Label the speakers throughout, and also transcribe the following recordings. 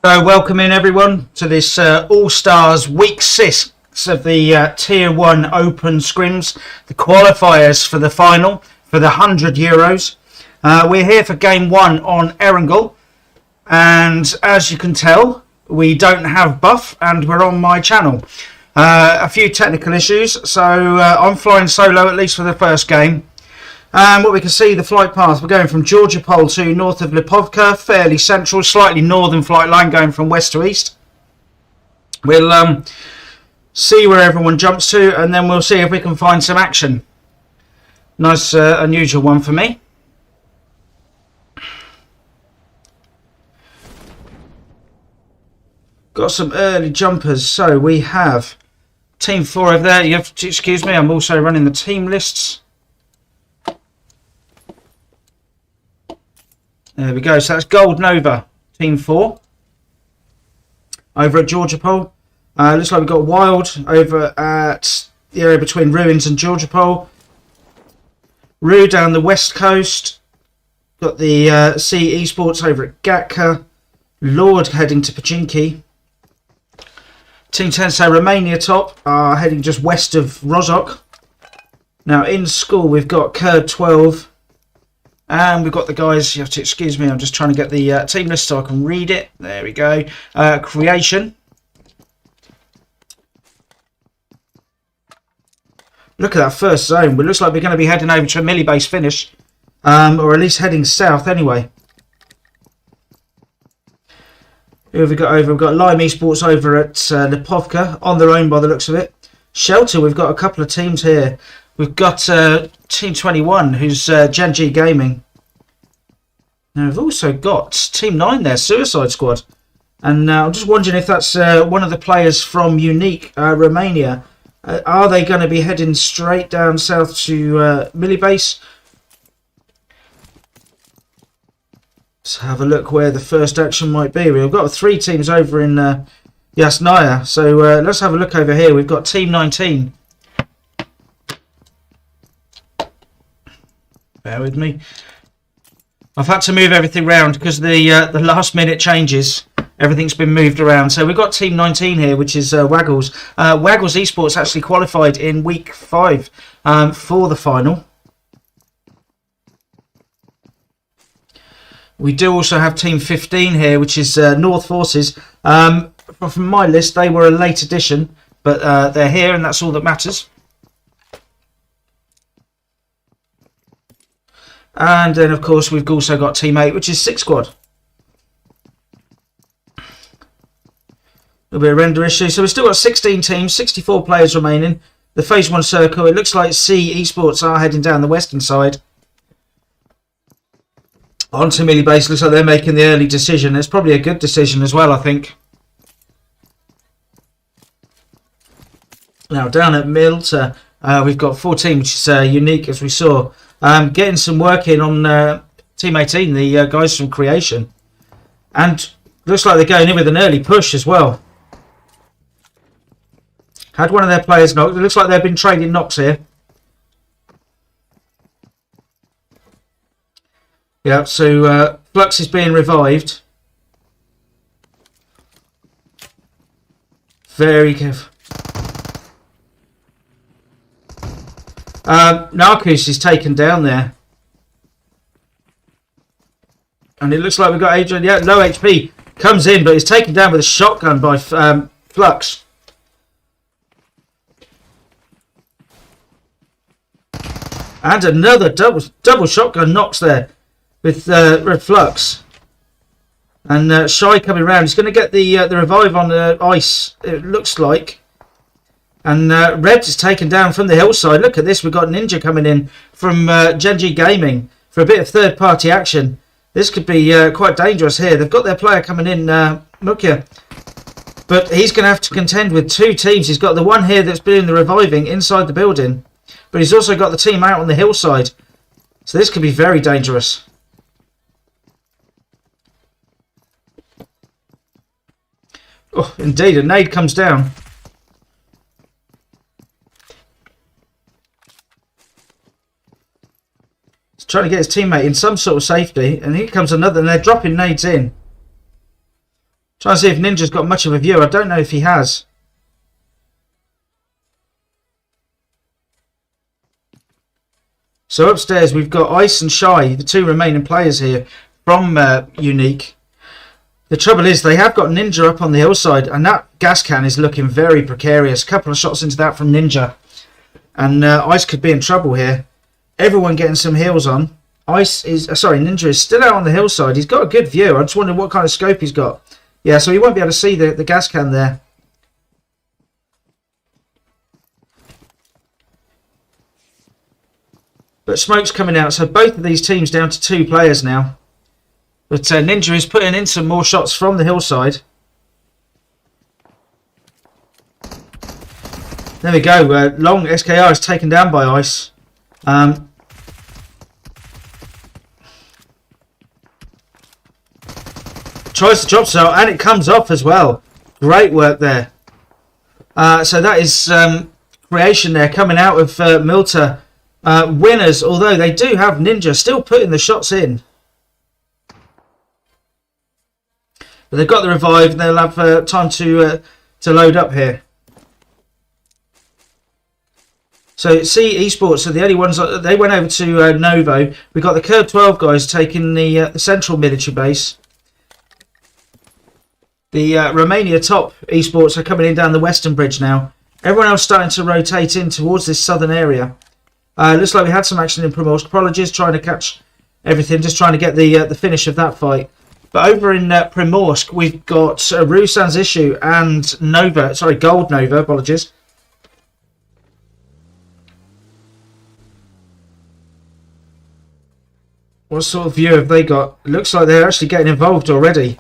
Speaker 1: So welcome in everyone to this All-Stars Week 6 of the Tier 1 Open Scrims, the qualifiers for the final for the €100. We're here for Game 1 on Erangel, and as you can tell, we don't have buff and we're on my channel. A few technical issues, so I'm flying solo at least for the first game. What we can see, the flight path, we're going from Georgia Pole to north of Lipovka, fairly central, slightly northern flight line going from west to east. We'll see where everyone jumps to, and then we'll see if we can find some action. Nice, unusual one for me. Got some early jumpers, so we have Team 4 over there. You have to excuse me, I'm also running the team lists. There we go. So that's Gold Nova, Team 4. Over at Georgia Pole. Looks like we've got Wild over at the area between Ruins and Georgia Pole. Rue down the west coast. Got the C Esports over at Gatka. Lord heading to Pachinki. Team 10, so Romania top, are heading just west of Rozhok. Now in school we've got Kurd 12. And we've got the guys, you have to excuse me, I'm just trying to get the team list so I can read it. There we go. Creation. Look at that first zone. It looks like we're going to be heading over to a milli base finish. Or at least heading south anyway. Who have we got over? We've got Lime Esports over at Lipovka, on their own by the looks of it. Shelter, we've got a couple of teams here. We've got Team 21, who's Gen G Gaming. Now we've also got Team 9 there, Suicide Squad. And I'm just wondering if that's one of the players from Unique, Romania. Are they going to be heading straight down south to Millibase? Let's have a look where the first action might be. We've got 3 teams over in Yasnaya. So let's have a look over here. We've got Team 19. Bear with me. I've had to move everything around because the last minute changes. Everything's been moved around. So we've got Team 19 here, which is Waggles. Waggles Esports actually qualified in week 5 for the final. We do also have Team 15 here, which is North Forces. From my list, they were a late addition, but they're here and that's all that matters. And then, of course, we've also got Team 8, which is 6 Squad. There'll be a render issue. So we've still got 16 teams, 64 players remaining. The Phase 1 circle, it looks like C Esports are heading down the western side. Onto Millie Base, looks like they're making the early decision. It's probably a good decision as well, I think. Now, down at Milta, we've got 14, which is Unique, as we saw. Getting some work in on Team 18, the guys from Creation. And looks like they're going in with an early push as well. Had one of their players knocked. It looks like they've been trading knocks here. Yeah, so Flux is being revived. Very careful. Narcus is taken down there. And it looks like we've got Adrian. Yeah, low HP. Comes in, but is taken down with a shotgun by Flux. And another double shotgun knocks there with Red Flux. And Shy coming around. He's going to get the revive on the ice, it looks like. And Rebs is taken down from the hillside. Look at this. We've got Ninja coming in from Gen G Gaming for a bit of third-party action. This could be quite dangerous here. They've got their player coming in, Mukia. But he's going to have to contend with 2 teams. He's got the one here that's doing the reviving inside the building. But he's also got the team out on the hillside. So this could be very dangerous. Oh, indeed. A nade comes down. Trying to get his teammate in some sort of safety, and here comes another, and they're dropping nades in. Trying to see if Ninja's got much of a view. I don't know if he has. So upstairs we've got Ice and Shy, the two remaining players here from Unique. The trouble is they have got Ninja up on the hillside, and that gas can is looking very precarious. A couple of shots into that from Ninja, and Ice could be in trouble here. Everyone getting some heals on. Ninja is still out on the hillside. He's got a good view. I just wonder what kind of scope he's got. Yeah, so he won't be able to see the gas can there. But smoke's coming out, so both of these teams down to 2 players now. But Ninja is putting in some more shots from the hillside. There we go. Long SKR is taken down by Ice. Tries to drop cell, and it comes off as well. Great work there. So that is creation there coming out of Milta. Winners, although they do have Ninja still putting the shots in. But they've got the revive, and they'll have time to load up here. So C Esports are the only ones. They went over to Novo. We've got the Curve 12 guys taking the central military base. The Romania top Esports are coming in down the western bridge now. Everyone else starting to rotate in towards this southern area. Looks like we had some action in Primorsk. Apologies, trying to catch everything, just trying to get the finish of that fight. But over in Primorsk, we've got Rusan's Issue and Nova. Sorry, Gold Nova. Apologies. What sort of view have they got? It looks like they're actually getting involved already.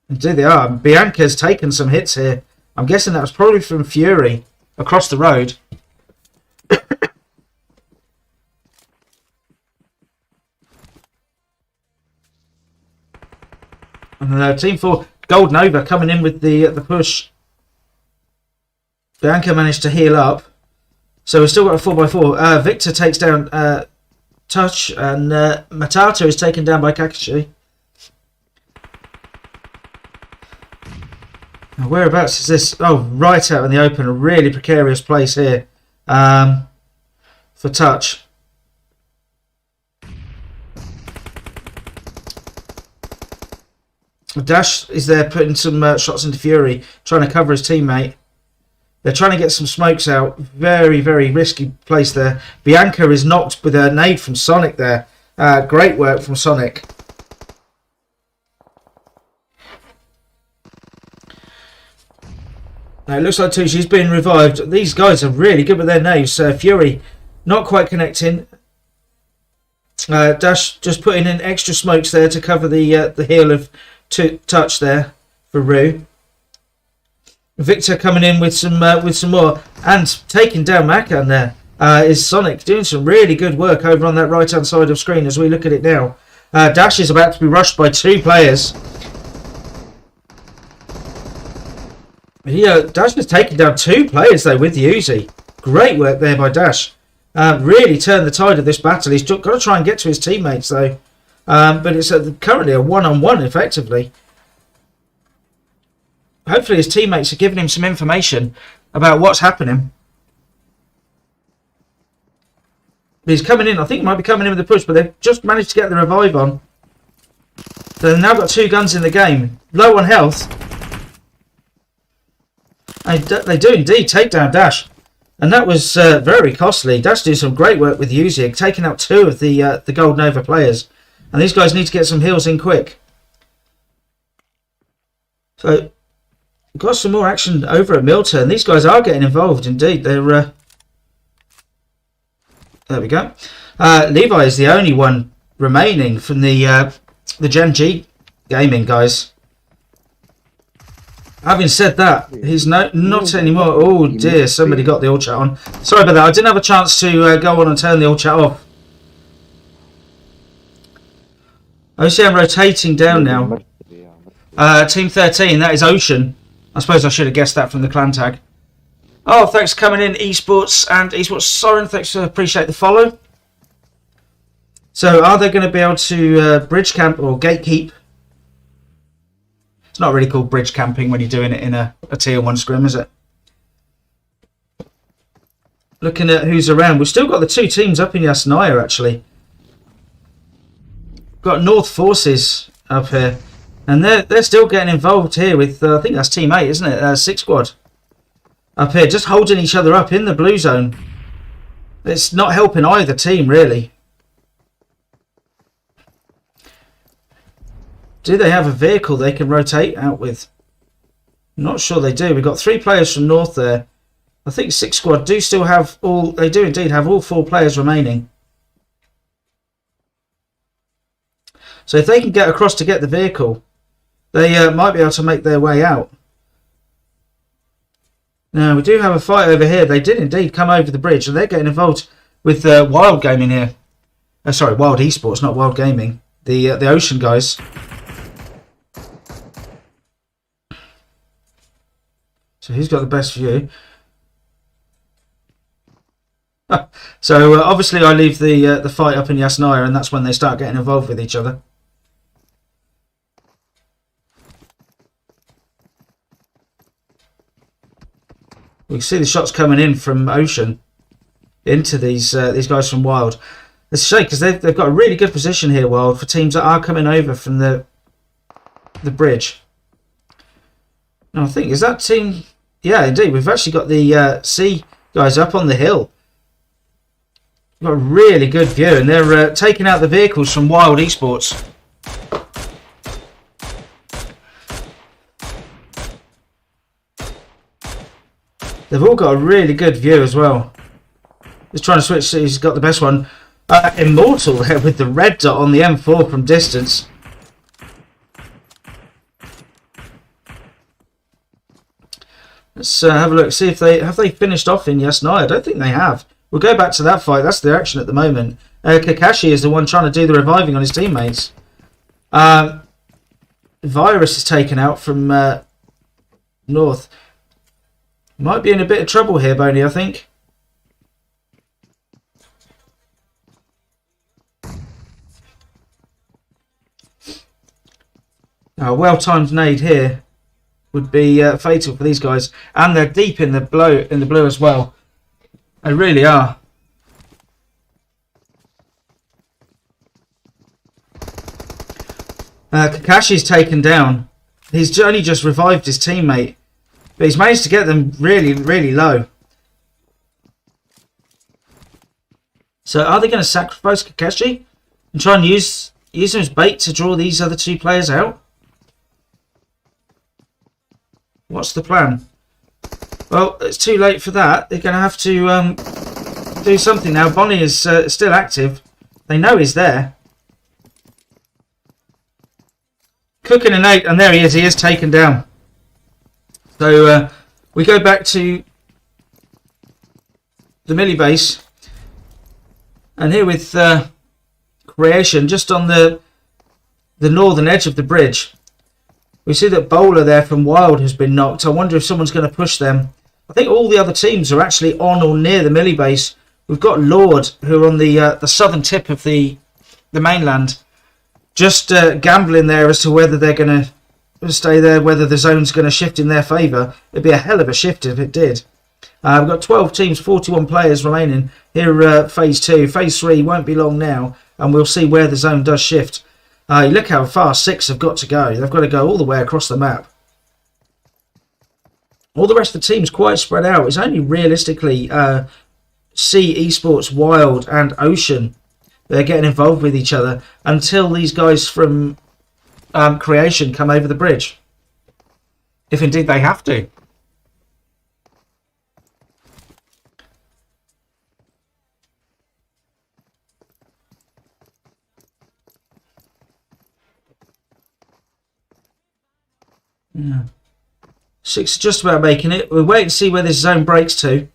Speaker 1: Indeed they are. Bianca's taken some hits here. I'm guessing that was probably from Fury across the road. And Team 4, Gold Nova coming in with the push. Bianca managed to heal up. So we've still got a 4x4. Victor takes down Touch, and Matata is taken down by Kakashi. Now, whereabouts is this? Oh, right out in the open. A really precarious place here for Touch. Dash is there putting some shots into Fury, trying to cover his teammate. They're trying to get some smokes out. Very, very risky place there. Bianca is knocked with a nade from Sonic there. Great work from Sonic. Now it looks like too she's been revived. These guys are really good with their nades. Fury not quite connecting. Dash just putting in extra smokes there to cover the heel of Touch there for Rue. Victor coming in with some more, and taking down Makan there is Sonic, doing some really good work over on that right hand side of screen as we look at it now. Dash is about to be rushed by 2 players. Dash has taken down 2 players though with the Uzi. Great work there by Dash. Really turned the tide of this battle. He's got to try and get to his teammates though. But it's currently a one-on-one effectively. Hopefully his teammates are giving him some information about what's happening. But he's coming in. I think he might be coming in with the push, but they've just managed to get the revive on. So they've now got 2 guns in the game. Low on health. And they do indeed take down Dash. And that was very costly. Dash did some great work with Uzi, taking out 2 of the Gold Nova players. And these guys need to get some heals in quick. So we've got some more action over at Milta, and these guys are getting involved indeed. They're there we go. Levi is the only one remaining from the Gen G gaming guys. Having said that, he's not anymore. Oh dear, somebody got the all chat on. Sorry about that. I didn't have a chance to go on and turn the all chat off. I see I'm rotating down now. Team 13, that is Ocean. I suppose I should have guessed that from the clan tag. Oh, thanks for coming in, Esports and Esports Soren. Thanks, appreciate the follow. So, are they going to be able to bridge camp or gatekeep It's not really called bridge camping when you're doing it in a tier 1 scrim, is it? Looking at who's around, we've still got the 2 teams up in Yasnaya, actually. Got North Forces up here, and they're still getting involved here with, I think that's Team 8, isn't it? 6 squad. Up here, just holding each other up in the blue zone. It's not helping either team, really. Do they have a vehicle they can rotate out with? Not sure they do. We've got 3 players from North there. I think 6 squad do still have all... They do indeed have all 4 players remaining. So if they can get across to get the vehicle, they might be able to make their way out. Now, we do have a fight over here. They did indeed come over the bridge, and they're getting involved with Wild Gaming here. Sorry, Wild Esports, not Wild Gaming. The Ocean guys. So who's got the best view? So obviously I leave the fight up in Yasnaya, and that's when they start getting involved with each other. We can see the shots coming in from Ocean into these guys from Wild. It's a shame because they've got a really good position here, Wild, for teams that are coming over from the bridge. Now I think, is that team... Yeah, indeed. We've actually got the C guys up on the hill. We've got a really good view, and they're taking out the vehicles from Wild Esports. They've all got a really good view as well. Just trying to switch. He's got the best one. Immortal there with the red dot on the M4 from distance. Let's have a look, see if they finished off in Yasnaya. I don't think they have. We'll go back to that fight. That's the action at the moment. Kakashi is the one trying to do the reviving on his teammates. Virus is taken out from North. Might be in a bit of trouble here, Boney, I think. A well-timed nade here would be fatal for these guys, and they're deep in the blue as well. They really are. Kakashi's taken down. He's only just revived his teammate, but he's managed to get them really, really low. So are they going to sacrifice Kakashi and try and use him as bait to draw these other 2 players out? What's the plan? Well, it's too late for that. They're going to have to do something now. Bonnie is still active. They know he's there. Cooking an 8, and there he is. He is taken down. So we go back to the Millie base, and here with Creation just on the northern edge of the bridge. We see that Bowler there from Wild has been knocked. I wonder if someone's going to push them. I think all the other teams are actually on or near the Millie base. We've got Lord, who are on the southern tip of the mainland, just gambling there as to whether they're going to stay there, whether the zone's going to shift in their favour. It'd be a hell of a shift if it did. We've got 12 teams, 41 players remaining here. Phase 2, Phase 3 won't be long now, and we'll see where the zone does shift. Look how far 6 have got to go. They've got to go all the way across the map. All the rest of the team's quite spread out. It's only realistically C Esports, Wild and Ocean. They're getting involved with each other until these guys from Creation come over the bridge. If indeed they have to. Yeah. 6 just about making it. We'll wait and see where this zone breaks to.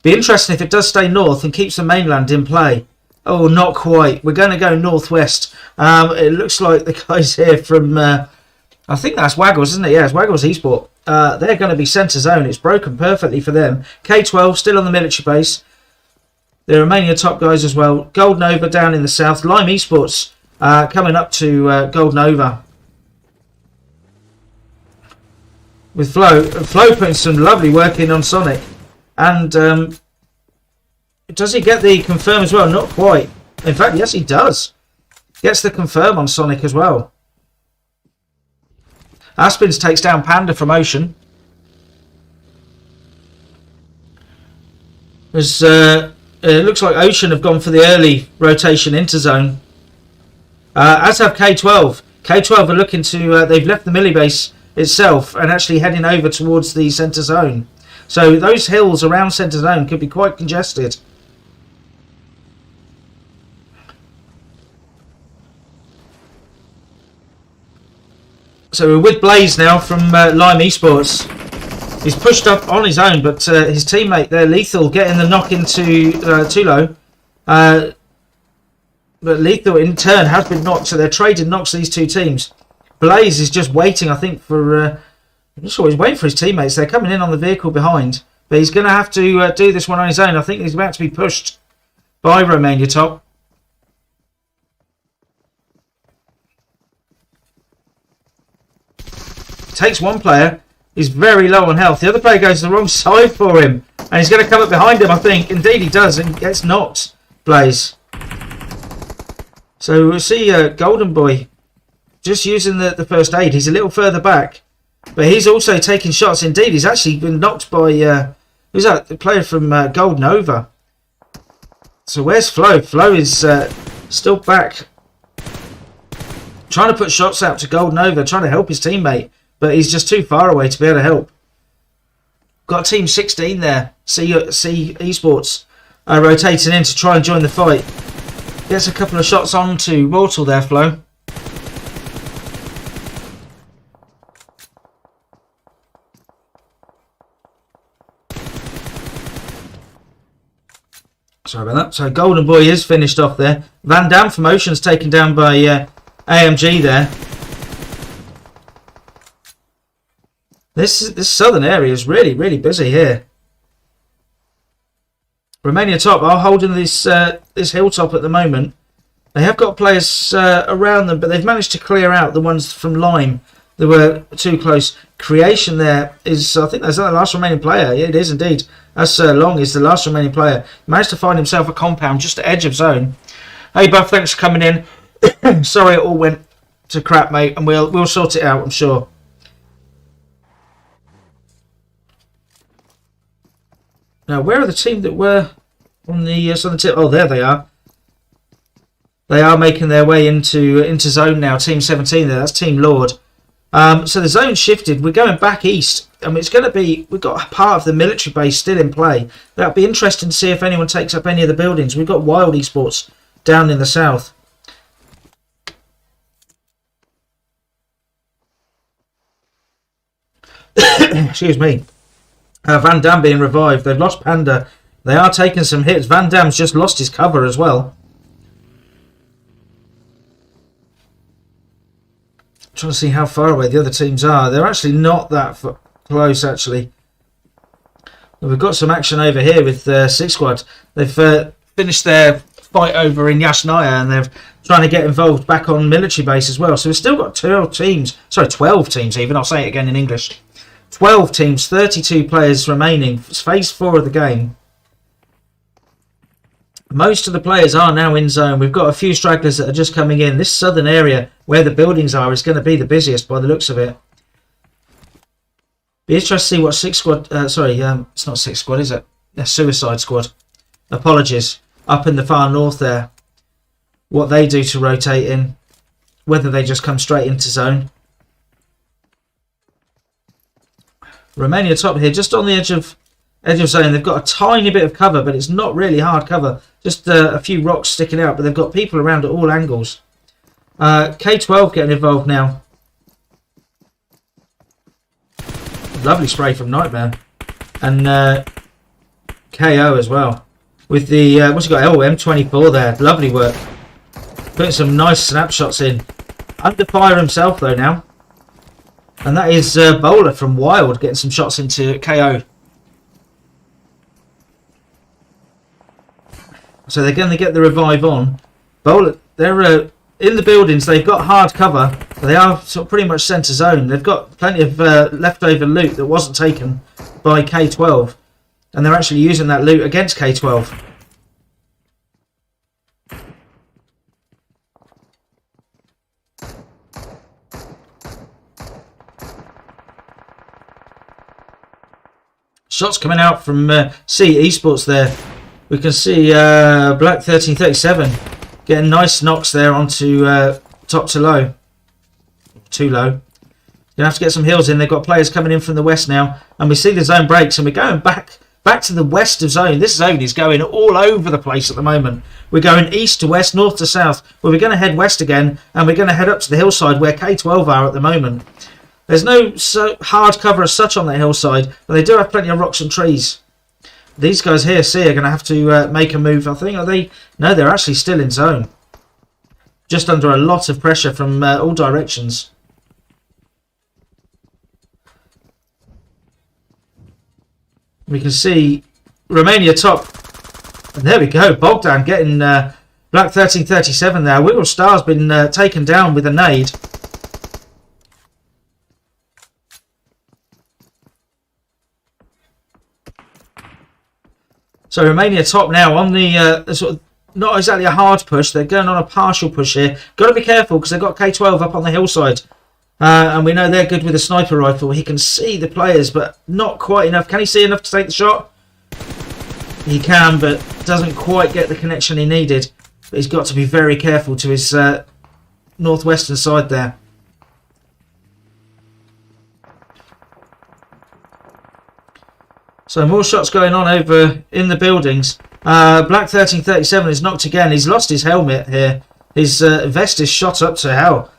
Speaker 1: Be interesting if it does stay north and keeps the mainland in play. Oh, not quite. We're going to go northwest. It looks like the guys here from... I think that's Waggles, isn't it? Yeah, it's Waggles Esport. They're going to be centre zone. It's broken perfectly for them. K12 still on the military base. The Romania top guys as well. Gold Nova down in the south. Lime Esports coming up to Gold Nova. with Flo. Flo putting some lovely work in on Sonic. And does he get the confirm as well? Not quite. In fact, yes, he does. Gets the confirm on Sonic as well. Aspins takes down Panda from Ocean. As it looks like Ocean have gone for the early rotation into zone. As have K12. K12 are looking to... they've left the melee base itself and actually heading over towards the centre zone. So those hills around centre zone could be quite congested. So we're with Blaze now from Lime Esports. He's pushed up on his own, but his teammate there, Lethal, getting the knock into Tulo. But Lethal in turn has been knocked, so they're trading knocks, these two teams. Blaze is just waiting, I think, for... I'm not sure, he's waiting for his teammates. They're coming in on the vehicle behind. But he's going to have to do this one on his own. I think he's about to be pushed by Romania Top. Takes one player. He's very low on health. The other player goes to the wrong side for him. And he's going to come up behind him, I think. Indeed he does, and gets knocked. Blaze. So we'll see Golden Boy just using the first aid. He's a little further back. But he's also taking shots. Indeed, he's actually been knocked by... who's that? The player from Gold Nova. So where's Flo? Flo is still back. Trying to put shots out to Gold Nova. Trying to help his teammate. But he's just too far away to be able to help. Got Team 16 there. C Esports rotating in to try and join the fight. Gets a couple of shots on to Mortal there, Flo. Sorry about that. So Golden Boy is finished off there. Van Dam from Ocean's taken down by AMG there. This southern area is really, really busy here. Romania Top are holding this hilltop at the moment. They have got players around them, but they've managed to clear out the ones from Lime that were too close. Creation there is, I think that's the last remaining player. Yeah, it is indeed. That's Long is the last remaining player. Managed to find himself a compound just at edge of zone. Hey Buff, thanks for coming in. Sorry it all went to crap, mate, and we'll sort it out, I'm sure. Now, where are the team that were on the southern tip? Oh, there they are. They are making their way into zone now. Team 17 there. That's Team Lord. So the zone shifted. We're going back east. I mean, it's going to be... We've got a part of the military base still in play. That'll be interesting to see if anyone takes up any of the buildings. We've got Wild Esports down in the south. Excuse me. Van Dam being revived. They've lost Panda. They are taking some hits. Van Dam's just lost his cover as well. Trying to see how far away the other teams are. They're actually not that close, actually. We've got some action over here with Six Squad. They've finished their fight over in Yasnaya, and they're trying to get involved back on military base as well. So we've still got 12 teams. Sorry, 12 teams even. I'll say it again in English. 12 teams, 32 players remaining. It's phase 4 of the game. Most of the players are now in zone. We've got a few stragglers that are just coming in. This southern area where the buildings are is going to be the busiest by the looks of it. Be interested to see what Six Squad... it's not Six Squad, is it? Suicide Squad. Apologies. Up in the far north there. What they do to rotate in. Whether they just come straight into zone. Romania Top here, just on the edge of zone. They've got a tiny bit of cover, but it's not really hard cover. Just a few rocks sticking out, but they've got people around at all angles. K12 getting involved now. Lovely spray from Nightmare. And KO as well. With the, what's he got? Oh, M24 there. Lovely work. Putting some nice snapshots in. Under fire himself though now. And that is Bowler from Wild getting some shots into KO. So they're going to get the revive on. Bowler, they're in the buildings. They've got hard cover. But they are sort of pretty much centre zone. They've got plenty of leftover loot that wasn't taken by K12. And they're actually using that loot against K12. Shots coming out from C Esports there. We can see Black 1337 getting nice knocks there onto top to low. Too low. Going to have to get some heals in. They've got players coming in from the west now. And we see the zone breaks. And we're going back to the west of zone. This zone is going all over the place at the moment. We're going east to west, north to south. Well, we're going to head west again. And we're going to head up to the hillside where K12 are at the moment. There's no hard cover as such on that hillside, but they do have plenty of rocks and trees. These guys here, see, are going to have to make a move. I think, are they? No, they're actually still in zone. Just under a lot of pressure from all directions. We can see Romania top. And there we go, Bogdan getting Black 1337 there. Wiggle Star's been taken down with a nade. So Romania top now on the sort of not exactly a hard push. They're going on a partial push here. Got to be careful because they've got K12 up on the hillside. And we know they're good with a sniper rifle. He can see the players, but not quite enough. Can he see enough to take the shot? He can, but doesn't quite get the connection he needed. But he's got to be very careful to his northwestern side there. So more shots going on over in the buildings. Black 1337 is knocked again. He's lost his helmet here. His vest is shot up to hell.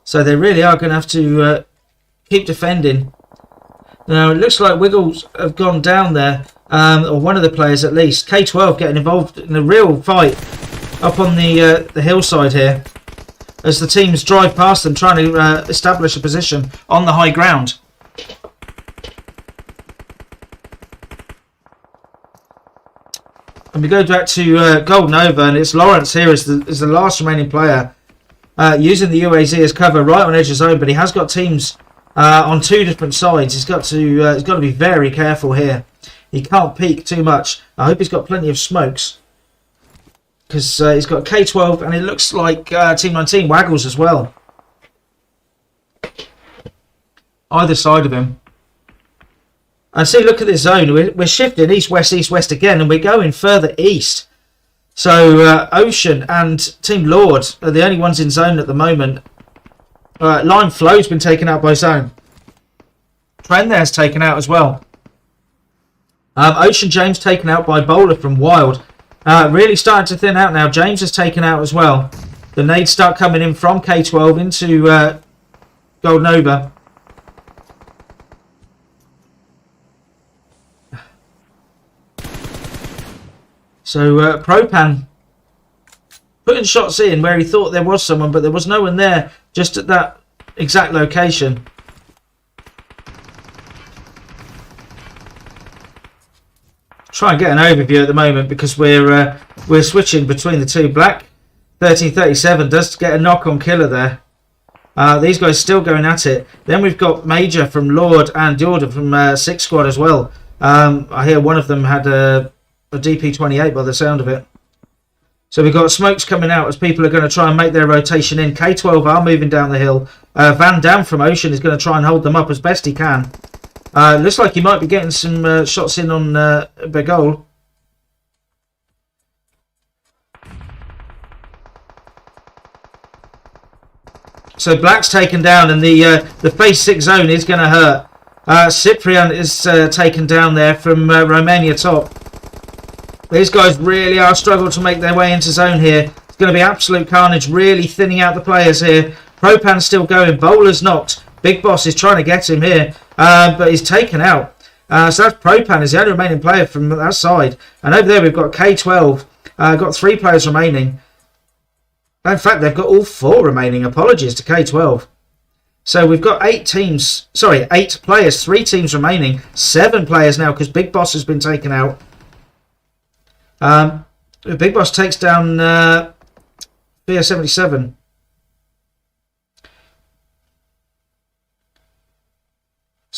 Speaker 1: So they really are going to have to keep defending. Now it looks like Wiggles have gone down there. Or one of the players at least. K12 getting involved in a real fight up on the hillside here. As the teams drive past them trying to establish a position on the high ground. And we go back to Gold Nova, and it's Lawrence here as the last remaining player using the UAZ as cover right on edge of zone. But he has got teams on two different sides. He's got to be very careful here. He can't peek too much. I hope he's got plenty of smokes because he's got K12, and it looks like Team 19 Waggles as well. Either side of him. And see, look at this zone. We're shifting east, west again, and we're going further east. So Ocean and Team Lord are the only ones in zone at the moment. Lime Flow's been taken out by zone. Trend there's taken out as well. Ocean James taken out by Bowler from Wild. Really starting to thin out now. James is taken out as well. The nades start coming in from K12 into Gold Nova. So Propan putting shots in where he thought there was someone, but there was no one there just at that exact location. Try and get an overview at the moment because we're switching between the two. Black 1337 does get a knock on killer there. These guys still going at it. Then we've got Major from Lord and Jordan from 6 Squad as well. I hear one of them had a DP28 by the sound of it. So we've got smokes coming out as people are going to try and make their rotation in. K12 are moving down the hill. Van Dam from Ocean is going to try and hold them up as best he can. Looks like he might be getting some shots in on Begol. So Black's taken down, and the phase 6 zone is going to hurt. Cyprian is taken down there from Romania top. These guys really are struggling to make their way into zone here. It's going to be absolute carnage, really thinning out the players here. Propan's still going. Bowler's knocked. Big Boss is trying to get him here, but he's taken out. So that's Propan is the only remaining player from that side. And over there we've got K12. Got 3 players remaining. In fact, they've got all 4 remaining. Apologies to K12. So we've got 8 players, 3 teams remaining. 7 players now because Big Boss has been taken out. Big Boss takes down S17.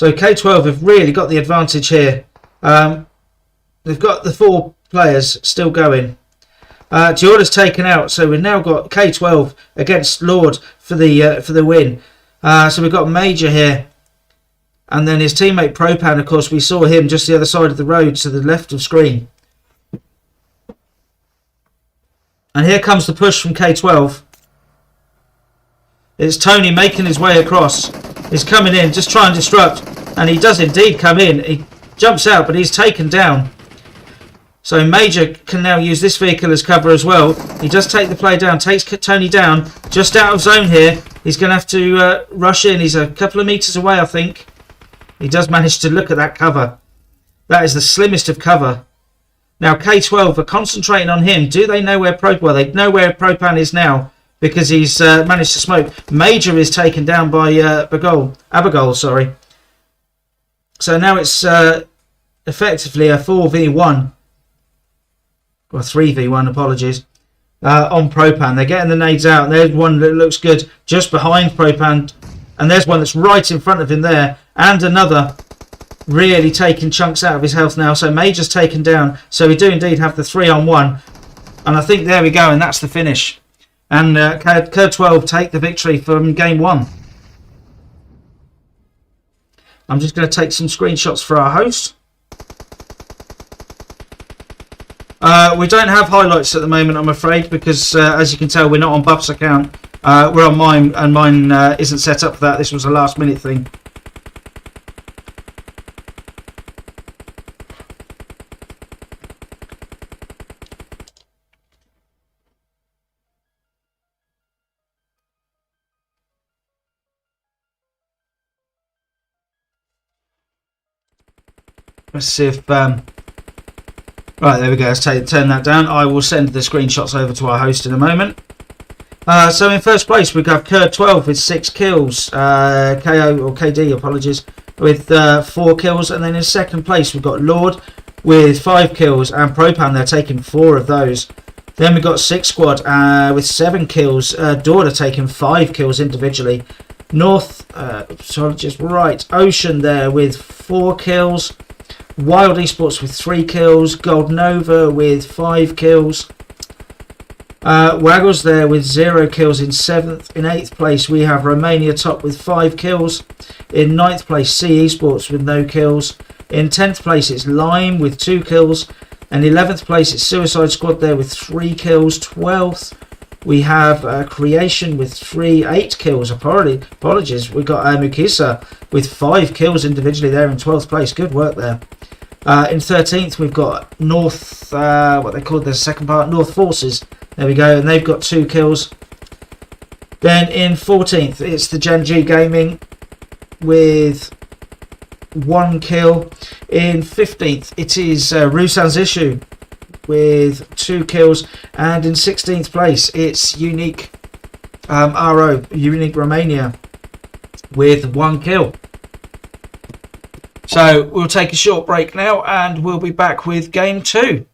Speaker 1: So K12 have really got the advantage here. They've got the 4 players still going. Jorda's taken out, so we've now got K12 against Lord for the win. So we've got Major here, and then his teammate Propan. Of course, we saw him just the other side of the road to the left of screen. And here comes the push from K12. It's Tony making his way across. He's coming in, just trying to disrupt, and he does indeed come in. He jumps out, but he's taken down. So Major can now use this vehicle as cover as well. He does take the player down, takes Tony down, just out of zone here. He's going to have to rush in. He's a couple of metres away, I think. He does manage to look at that cover. That is the slimmest of cover. Now K12 are concentrating on him. Do they know where Well, they know where Propan is now because he's managed to smoke. Major is taken down by Abagol, sorry. So now it's effectively a 4v1. Or 3v1, apologies, on Propan. They're getting the nades out, and there's one that looks good just behind Propan, and there's one that's right in front of him there, and another really taking chunks out of his health now. So Major's taken down, so we do indeed have the 3-on-1, and I think there we go, and that's the finish. And K12 take the victory from game 1. I'm just going to take some screenshots for our host. We don't have highlights at the moment, I'm afraid, because as you can tell, we're not on Buff's account. We're on mine, and mine isn't set up for that. This was a last minute thing. Let's see if... Right, there we go. Let's turn that down. I will send the screenshots over to our host in a moment. So in first place, we have K12 with 6 kills. KO, or KD, apologies, with 4 kills. And then in second place, we've got Lord with 5 kills. And Propan, they're taking 4 of those. Then we've got 6 Squad with 7 kills. Daughter taking 5 kills individually. Ocean there with 4 kills. Wild Esports with 3 kills. Gold Nova with 5 kills. Waggles there with 0 kills in 7th. In 8th place we have Romania top with 5 kills. In 9th place C Esports with no kills. In 10th place it's Lime with 2 kills. And 11th place it's Suicide Squad there with 3 kills. 12th we have Creation with 8 kills. Apologies. We got Mukisa with 5 kills individually there in 12th place. Good work there. In 13th we've got North, what they called the second part, North Forces. There we go, and they've got 2 kills. Then in 14th it's the Gen G Gaming with 1 kill. In 15th it is Rusan's Issue with 2 kills, and in 16th place it's Unique Unique Romania with 1 kill. So we'll take a short break now, and we'll be back with game 2.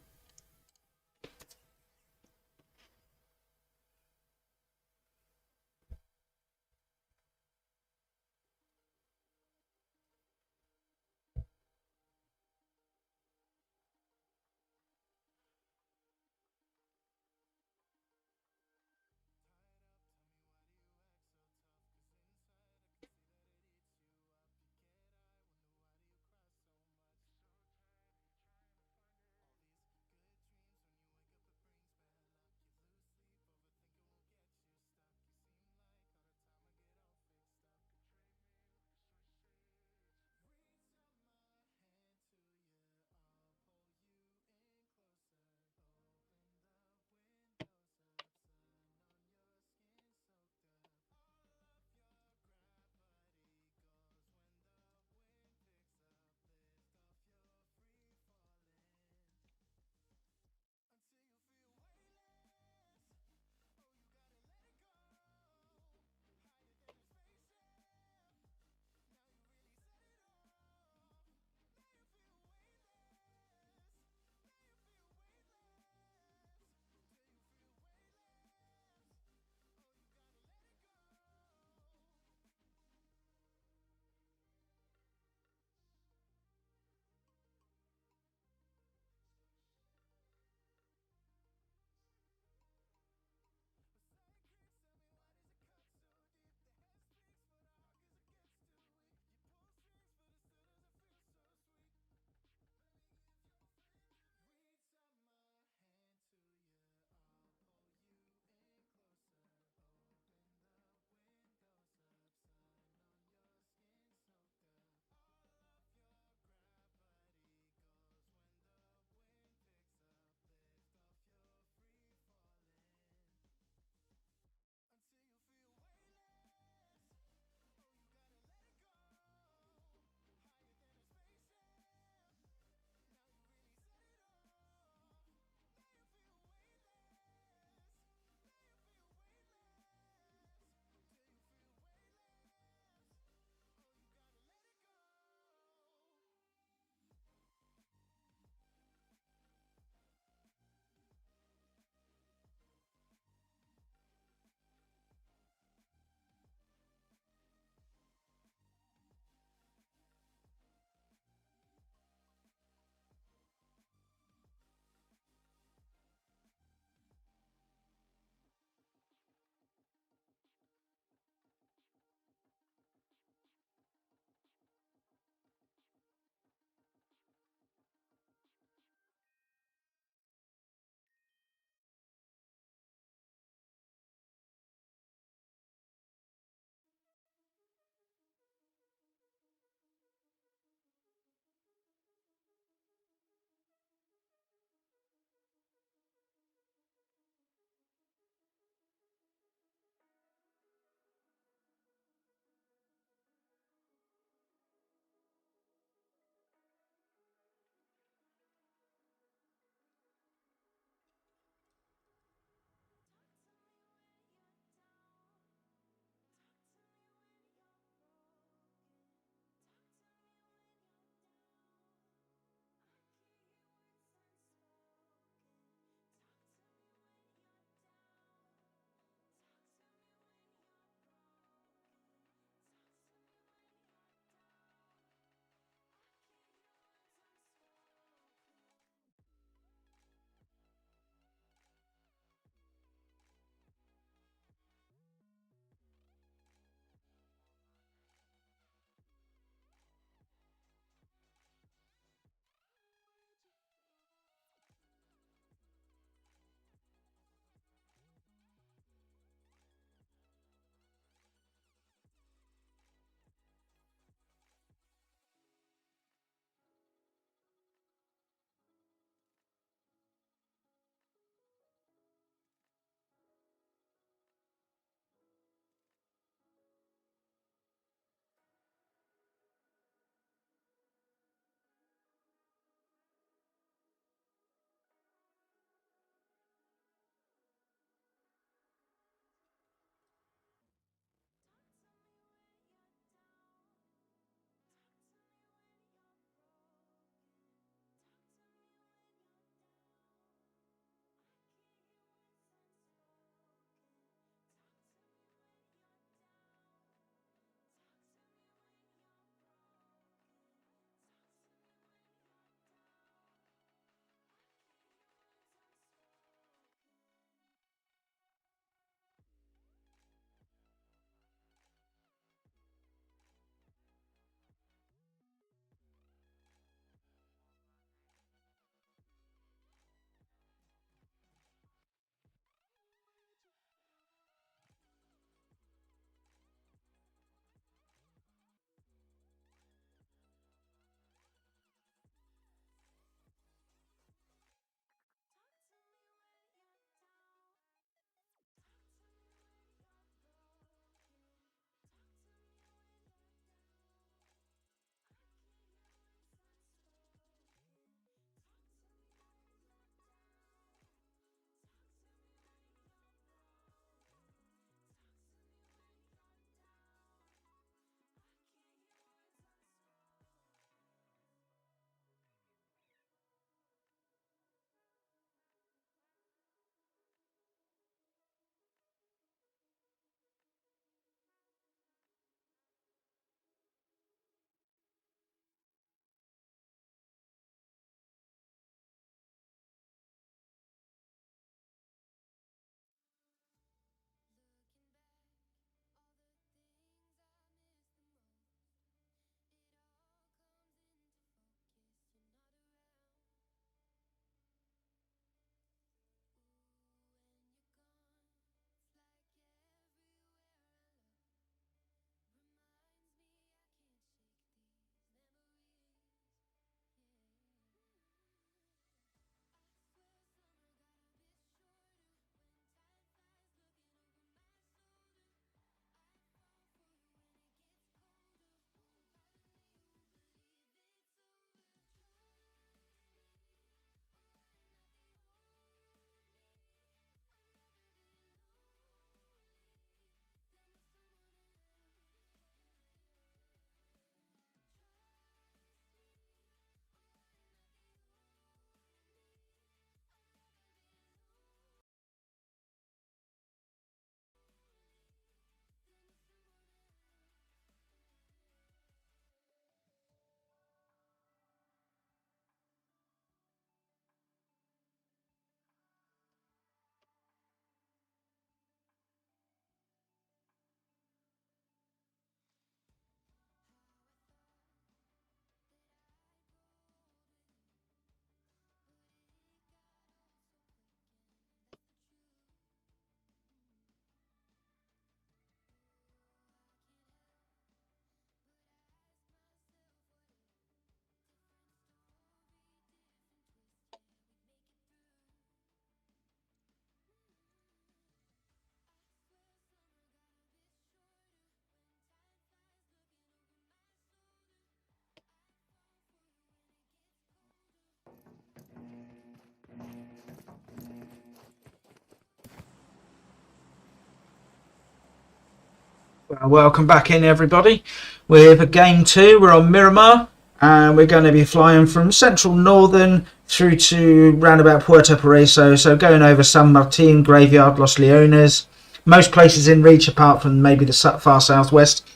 Speaker 1: Well, welcome back in, everybody. With game 2, we're on Miramar, and we're going to be flying from central northern through to roundabout Puerto Paraiso, so going over San Martin, Graveyard, Los Leones, most places in reach apart from maybe the far southwest.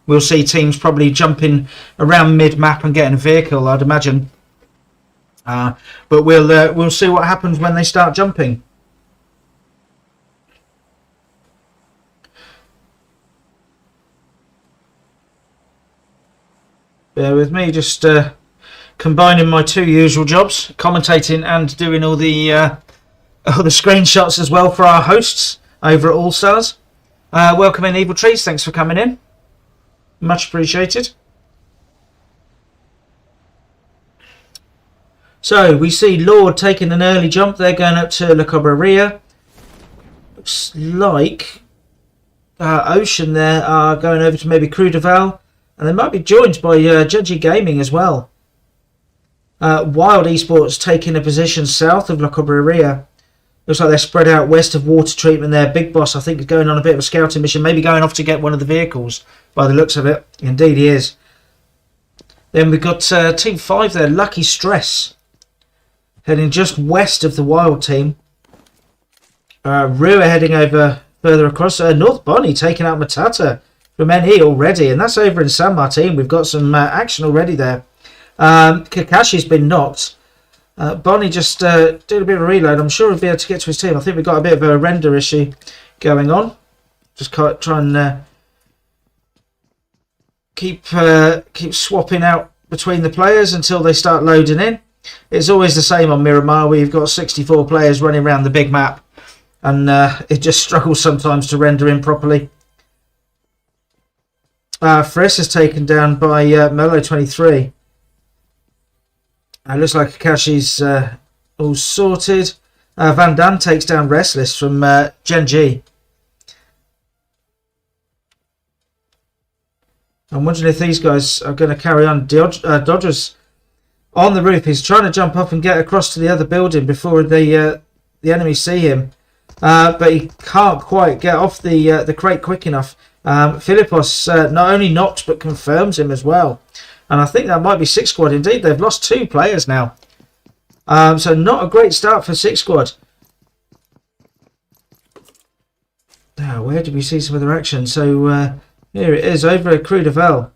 Speaker 1: We'll see teams probably jumping around mid-map and getting a vehicle, I'd imagine. But we'll see what happens when they start jumping. Bear with me, just combining my two usual jobs, commentating and doing all the screenshots as well for our hosts over at All Stars. Welcome in, Evil Trees. Thanks for coming in. Much appreciated. So we see Lord taking an early jump. They're going up to La Cobreria. Looks like Ocean there are going over to maybe Cruz de Val. And they might be joined by Judgy Gaming as well. Wild Esports taking a position south of La Cobreria. Looks like they're spread out west of water treatment there. Big Boss, I think, is going on a bit of a scouting mission. Maybe going off to get one of the vehicles by the looks of it. Indeed he is. Then we've got Team 5 there. Lucky Stress. Heading just west of the Wild team. Rua heading over further across. North Bonnie taking out Matata from NE already, and that's over in San Martin. We've got some action already there. Kakashi's been knocked. Bonnie just did a bit of a reload. I'm sure he'll be able to get to his team. I think we've got a bit of a render issue going on. Just try and keep swapping out between the players until they start loading in. It's always the same on Miramar. We've got 64 players running around the big map, and it just struggles sometimes to render in properly. Friss is taken down by Melo 23. Looks like Kakashi's all sorted. Van Damme takes down Restless from Gen G. I'm wondering if these guys are going to carry on. Dodgers on the roof. He's trying to jump up and get across to the other building before the enemies see him. But he can't quite get off the crate quick enough. Philippos not only knocked but confirms him as well. And I think that might be 6 squad. Indeed, they've lost 2 players now. So not a great start for 6 squad. Now, where did we see some other action? So here it is over at Cruz de Val.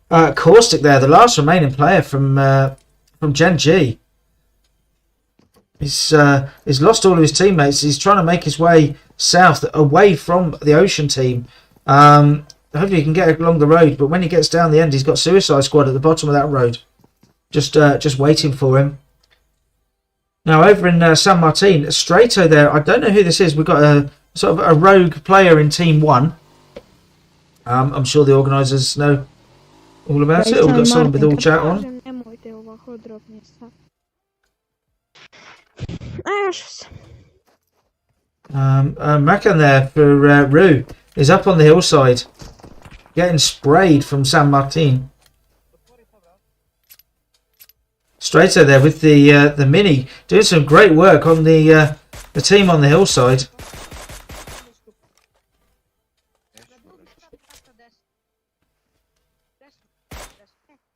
Speaker 1: Caustic there, the last remaining player from Gen G. He's lost all of his teammates. He's trying to make his way south, away from the Ocean team. Hopefully he can get along the road, but when he gets down the end, he's got Suicide Squad at the bottom of that road, just waiting for him. Now over in San Martin, Strato there. I don't know who this is. We've got a sort of a rogue player in Team 1. I'm sure the organisers know all about it. We've got someone with all chat on. Makan there for Rue is up on the hillside, getting sprayed from San Martin. Strato there with the Mini, doing some great work on the team on the hillside.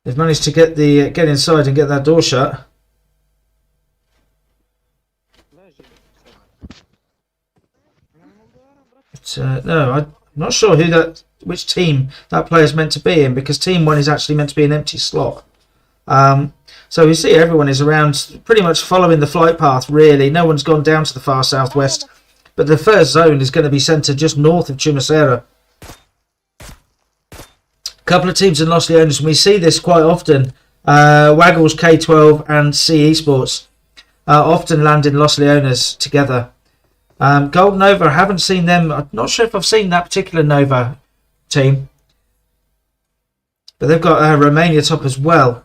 Speaker 1: They've managed to get inside and get that door shut. But, no, I'm not sure which team that player is meant to be in, because Team 1 is actually meant to be an empty slot. So we see everyone is around, pretty much following the flight path, really. No one's gone down to the far southwest. But the first zone is going to be centred just north of Chumacera. A couple of teams in Los Leones, and we see this quite often. Waggles, K12 and C Esports often land in Los Leones together. Gold Nova, I haven't seen them. I'm not sure if I've seen that particular Nova team. But they've got Romania top as well.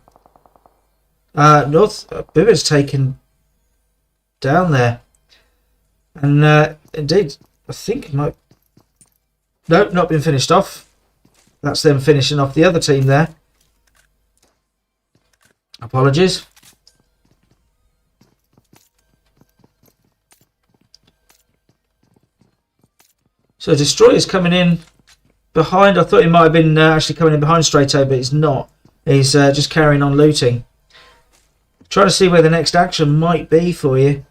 Speaker 1: North Bibber's taken down there. And indeed, I think it might... Nope, not been finished off. That's them finishing off the other team there. Apologies. So Destroyer's coming in behind. I thought he might have been actually coming in behind Strato, but he's not. He's just carrying on looting. Trying to see where the next action might be for you.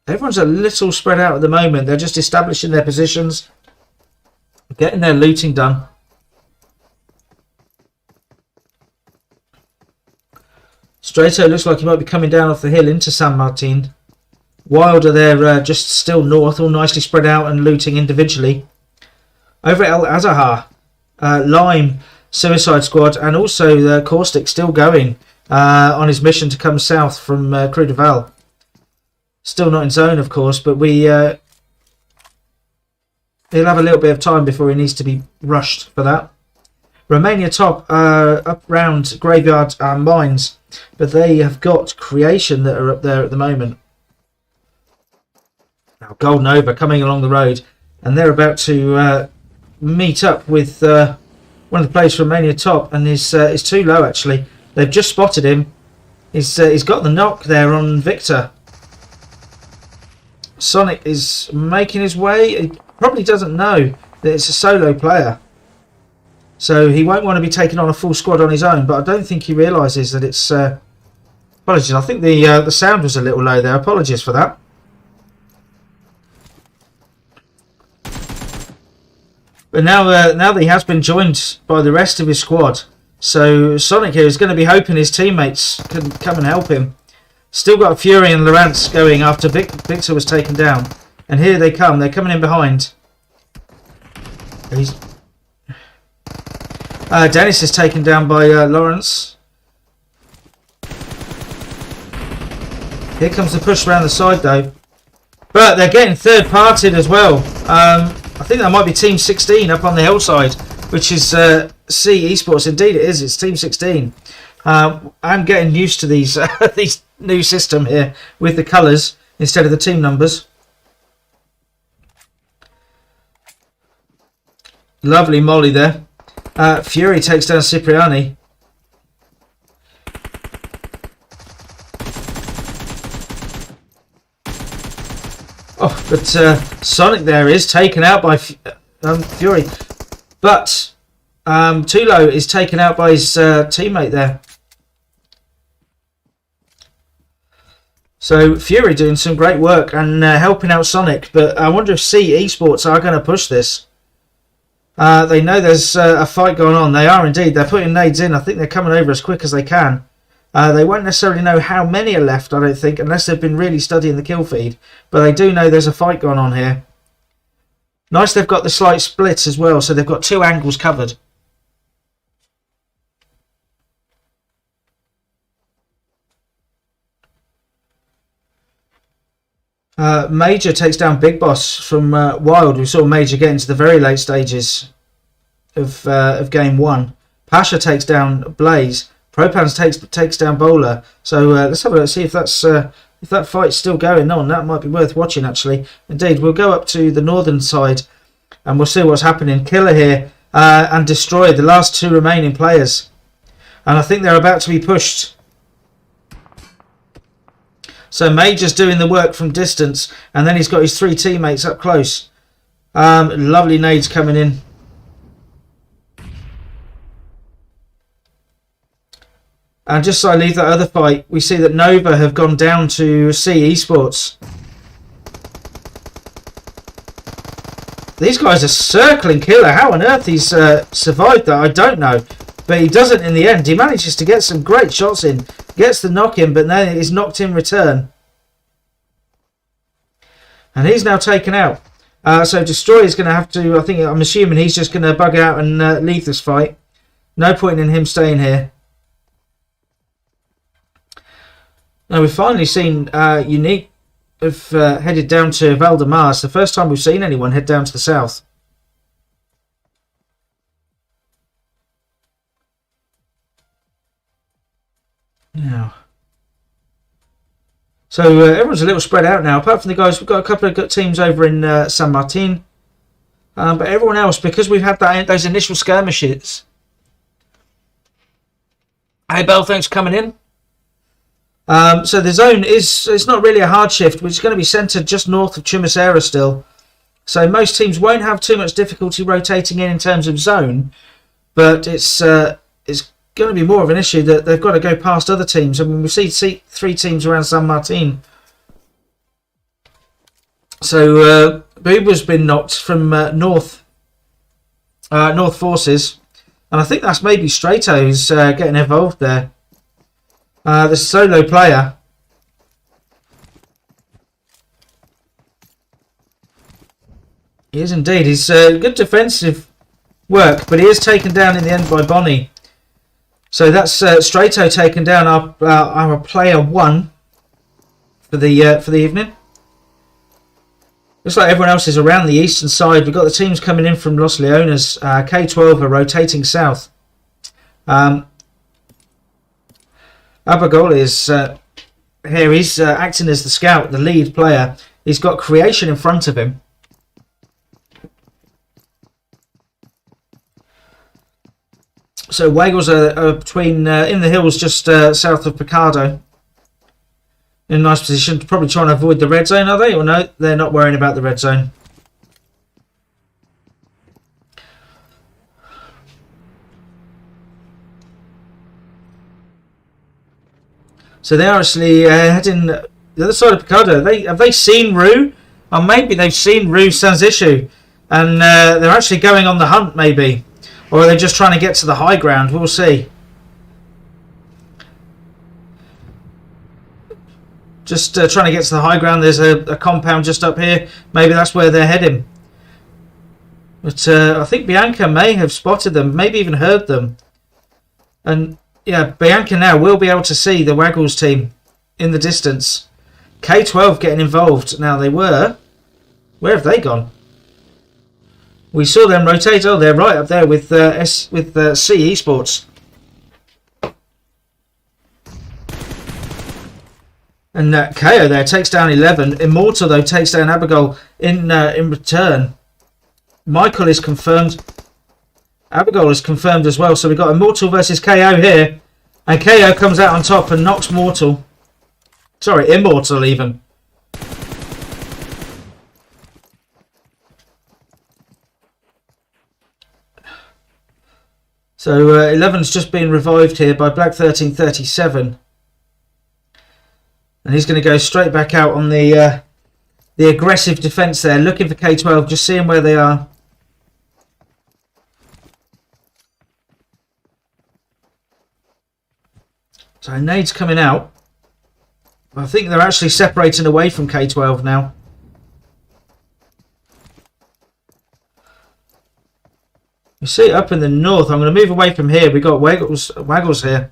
Speaker 1: Everyone's a little spread out at the moment. They're just establishing their positions, getting their looting done. Strato looks like he might be coming down off the hill into San Martin. Wilder, they're just still north, all nicely spread out and looting individually. Over at El Azahar, Lime, Suicide Squad, and also the Caustic still going on his mission to come south from Creux de Val. Still not in zone, of course, but he'll have a little bit of time before he needs to be rushed for that. Romania top up round Graveyard Mines, but they have got Creation that are up there at the moment. Now Golden Over coming along the road, and they're about to meet up with one of the players from Romania top, and is too low actually. They've just spotted him. He's got the knock there on Victor. Sonic is making his way. He probably doesn't know that it's a solo player, so he won't want to be taking on a full squad on his own, but I don't think he realises that it's... apologies, I think the sound was a little low there. Apologies for that. But now that he has been joined by the rest of his squad, so Sonic here is going to be hoping his teammates can come and help him. Still got Fury and Lawrence going after Victor was taken down. And here they come. They're coming in behind. Dennis is taken down by Lawrence. Here comes the push around the side though. But they're getting third-partied as well. I think that might be Team 16 up on the hillside, which is C Esports. Indeed it is. It's Team 16. I'm getting used to these these new system here with the colours instead of the team numbers. Lovely molly there. Fury takes down Cipriani. Oh, but Sonic there is taken out by Fury. But Tulo is taken out by his teammate there. So Fury doing some great work and helping out Sonic. But I wonder if C Esports are going to push this. They know there's a fight going on. They are indeed. They're putting nades in. I think they're coming over as quick as they can. They won't necessarily know how many are left, I don't think, unless they've been really studying the kill feed. But they do know there's a fight going on here. Nice they've got the slight splits as well, so they've got two angles covered. Major takes down Big Boss from Wild. We saw Major get into the very late stages of game one. Pasha takes down Blaze. Propans takes down Bowler. So let's have a look, see if that fight's still going on. That might be worth watching actually. Indeed, we'll go up to the northern side and we'll see what's happening. Killer here and Destroyer, the last two remaining players, and I think they're about to be pushed. So Major's doing the work from distance, and then he's got his three teammates up close. Lovely nades coming in. And just so I leave that other fight, we see that Nova have gone down to C Esports. These guys are circling Killer. How on earth he's survived that, I don't know. But he doesn't in the end. He manages to get some great shots in. Gets the knock in, but then he's knocked in return. And he's now taken out. So Destroyer's going to have to, I'm assuming he's just going to bug out and leave this fight. No point in him staying here. Now we've finally seen Unique have headed down to Valdemar. It's the first time we've seen anyone head down to the south. Now, so everyone's a little spread out now, apart from the guys. We've got a couple of good teams over in San Martin, but everyone else, because we've had those initial skirmishes. Hey Bell, thanks for coming in. So the zone it's not really a hard shift, which is going to be centred just north of Chumasera still. So most teams won't have too much difficulty rotating in terms of zone, but it's going to be more of an issue that they've got to go past other teams. I mean, we see 3 teams around San Martin. So Buba's been knocked from North Forces, and I think that's maybe Strato who's getting involved there. The solo player. He is indeed. He's good defensive work, but he is taken down in the end by Bonnie. So that's Strato taken down, our player 1 for the evening. Looks like everyone else is around the eastern side. We've got the teams coming in from Los Leones. K12 are rotating south. Abagol is here. He's acting as the scout, the lead player. He's got Creation in front of him. So Waggles are between in the hills just south of Picardo. In a nice position, probably trying to avoid the red zone, are they? Or no, they're not worrying about the red zone. So they are actually heading the other side of Picardo. Have they seen Rue? Or maybe they've seen Rue Sanzishu, and they're actually going on the hunt, maybe. Or are they just trying to get to the high ground? We'll see. Just trying to get to the high ground. There's a compound just up here. Maybe that's where they're heading. But I think Bianca may have spotted them, maybe even heard them. And yeah, Bianca now will be able to see the Waggles team in the distance. K12 getting involved. Now they were... Where have they gone? We saw them rotate. Oh, they're right up there with C Esports. And KO there takes down 11. Immortal, though, takes down Abigail in return. Michael is confirmed. Abigail is confirmed as well. So we've got Immortal versus KO here. And KO comes out on top and knocks Mortal. Sorry, Immortal even. So 11's just been revived here by Black 1337. And he's going to go straight back out on the aggressive defence there, looking for K12, just seeing where they are. So Nade's coming out. I think they're actually separating away from K12 now. You see it up in the north. I'm going to move away from here. We've got Waggles here.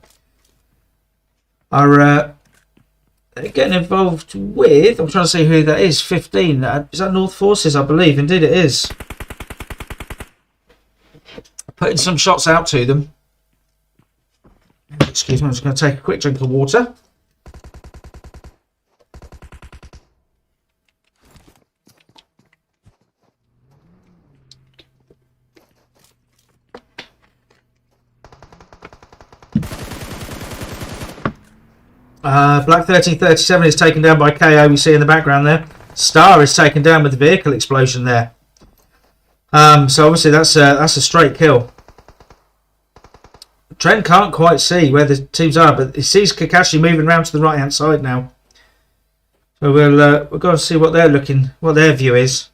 Speaker 1: Are getting involved with... I'm trying to see who that is. 15. Is that North Forces, I believe? Indeed it is. Putting some shots out to them. Excuse me, I'm just going to take a quick drink of water. Black 1337 is taken down by KO, we see in the background there. Star is taken down with the vehicle explosion there. So obviously that's a straight kill. Trent can't quite see where the teams are, but he sees Kakashi moving around to the right hand side now. So we'll go and see what their view is.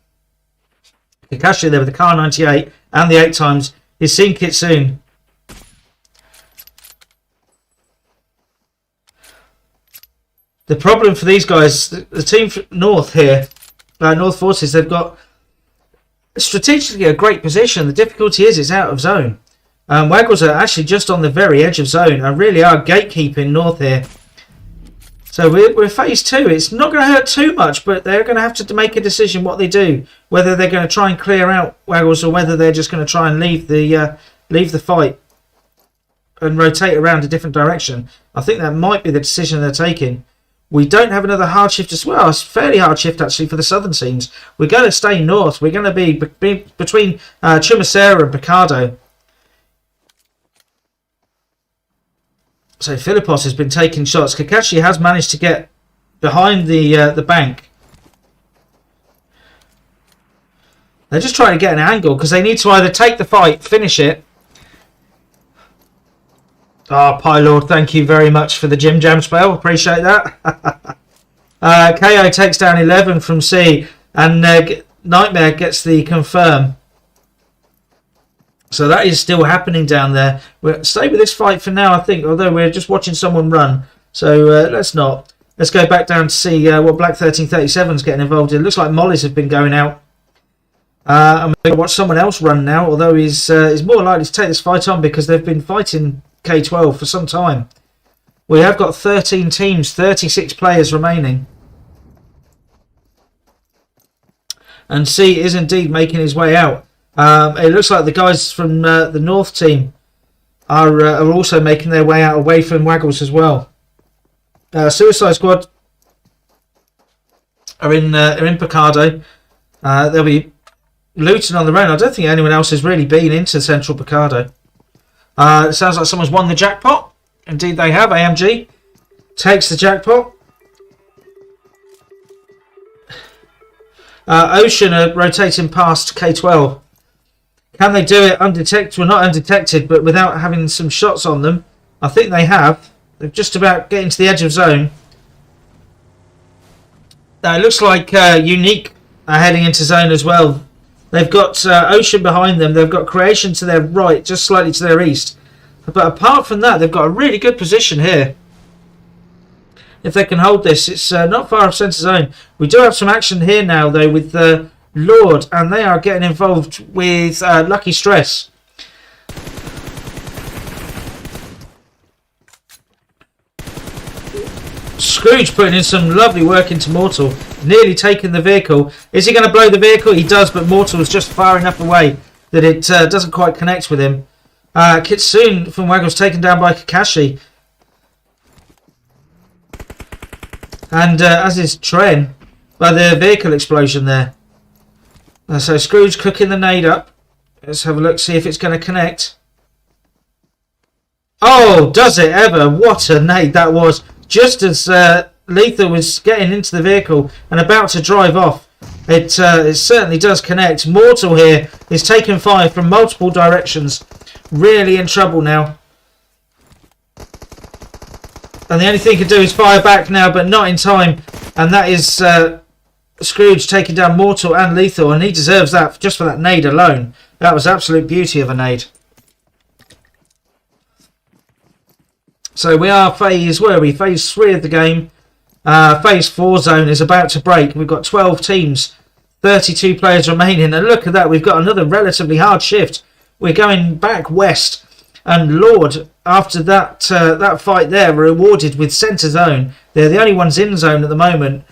Speaker 1: Kakashi there with the Car 98 and the 8x. He's seen Kitsune. The problem for these guys, the team from North here, North Forces, they've got strategically a great position. The difficulty is it's out of zone. Waggles are actually just on the very edge of zone and really are gatekeeping North here. So we're phase 2. It's not going to hurt too much, but they're going to have to make a decision what they do. Whether they're going to try and clear out Waggles or whether they're just going to try and leave the fight and rotate around a different direction. I think that might be the decision they're taking. We don't have another hard shift as well. It's a fairly hard shift actually for the southern teams. We're going to stay north. We're going to be between Chumacera and Picardo. So Philippos has been taking shots. Kakashi has managed to get behind the bank. They're just trying to get an angle because they need to either take the fight, finish it. Ah, Pylord, thank you very much for the Jim Jam spell. Appreciate that. KO takes down 11 from C, and Nightmare gets the confirm. So that is still happening down there. We'll stay with this fight for now, I think, although we're just watching someone run. So let's not. Let's go back down to see what Black 1337 is getting involved in. It looks like Mollies have been going out. I'm going to watch someone else run now, although he's more likely to take this fight on because they've been fighting K12 for some time. We have got 13 teams, 36 players remaining. And C is indeed making his way out. It looks like the guys from the North team are also making their way out away from Waggles as well. Suicide Squad are in Picado. They'll be looting on their own. I don't think anyone else has really been into Central Picado. It sounds like someone's won the jackpot. Indeed they have. AMG takes the jackpot. Ocean are rotating past K12. Can they do it undetected? Well, not undetected, but without having some shots on them. I think they have. They're just about getting to the edge of zone. It looks like Unique are heading into zone as well. They've got Ocean behind them. They've got Creation to their right, just slightly to their east. But apart from that, they've got a really good position here. If they can hold this, it's not far off centre zone. We do have some action here now, though, with Lord, and they are getting involved with Lucky Stress. Scrooge putting in some lovely work into Mortal, nearly taking the vehicle. Is he going to blow the vehicle? He does, but Mortal is just far enough away that it doesn't quite connect with him. Kitsune from Waggles taken down by Kakashi. And as is Tren, by the vehicle explosion there. So Scrooge cooking the nade up. Let's have a look, see if it's going to connect. Oh, does it ever? What a nade that was. Just as Lethal was getting into the vehicle and about to drive off. It certainly does connect. Mortal here is taking fire from multiple directions. Really in trouble now. And the only thing he can do is fire back now, but not in time. And that is Scrooge taking down Mortal and Lethal. And he deserves that just for that nade alone. That was absolute beauty of a nade. So we are phase, where are we? Phase 3 of the game. Phase 4 zone is about to break. We've got 12 teams, 32 players remaining. And look at that, we've got another relatively hard shift. We're going back west. And Lord, after that that fight there, were rewarded with centre zone. They're the only ones in zone at the moment.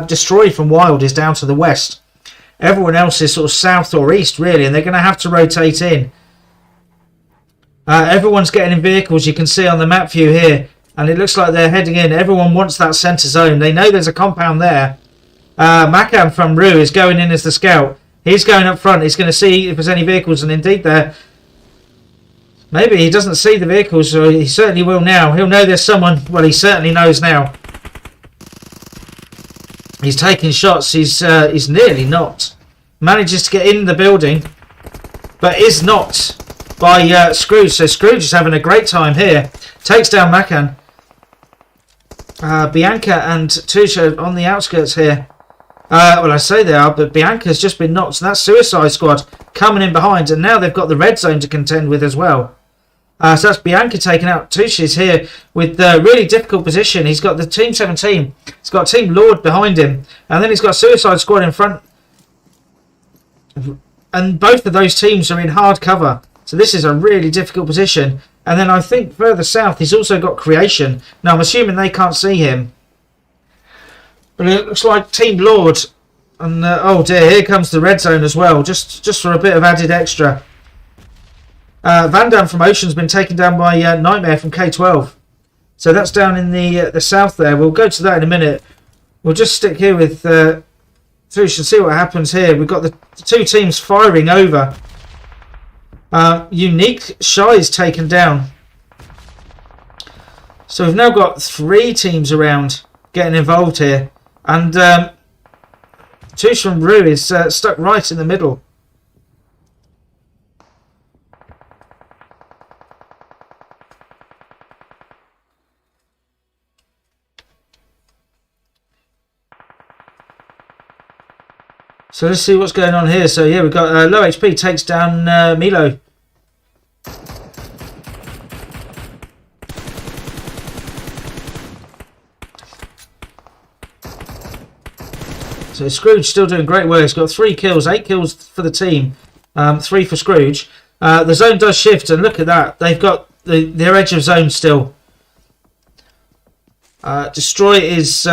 Speaker 1: Destroy from Wild is down to the west. Everyone else is sort of south or east, really, and they're going to have to rotate in. Everyone's getting in vehicles, you can see on the map view here, and it looks like they're heading in. Everyone wants that centre zone. They know there's a compound there. Makan from Rue is going in as the scout. He's going up front. He's going to see if there's any vehicles, and indeed there. Maybe he doesn't see the vehicles, so he certainly will now. He'll know there's someone. Well, he certainly knows now. He's taking shots. He's nearly knocked. Manages to get in the building, but is knocked by Scrooge. So Scrooge is having a great time here. Takes down Makan. Bianca and Tusha on the outskirts here. Well, I say they are, but Bianca's just been knocked. So that's Suicide Squad coming in behind, and now they've got the red zone to contend with as well. So that's Bianca taking out Tushi's here with a really difficult position. He's got the Team 17. He's got Team Lord behind him. And then he's got Suicide Squad in front. And both of those teams are in hard cover. So this is a really difficult position. And then I think further south he's also got Creation. Now I'm assuming they can't see him. But it looks like Team Lord. And oh dear, here comes the red zone as well. Just for a bit of added extra. Van Damme from Ocean's been taken down by Nightmare from K12. So that's down in the south there. We'll go to that in a minute. We'll just stick here with Thush and see what happens here. We've got the two teams firing over. Unique Shy is taken down. So we've now got 3 teams around getting involved here. And Tush from Rue is stuck right in the middle. So let's see what's going on here. So yeah, we've got low HP takes down Milo. So Scrooge still doing great work. He's got 3 kills, 8 kills for the team, 3 for Scrooge. The zone does shift, and look at that. They've got their edge of zone still. Destroy is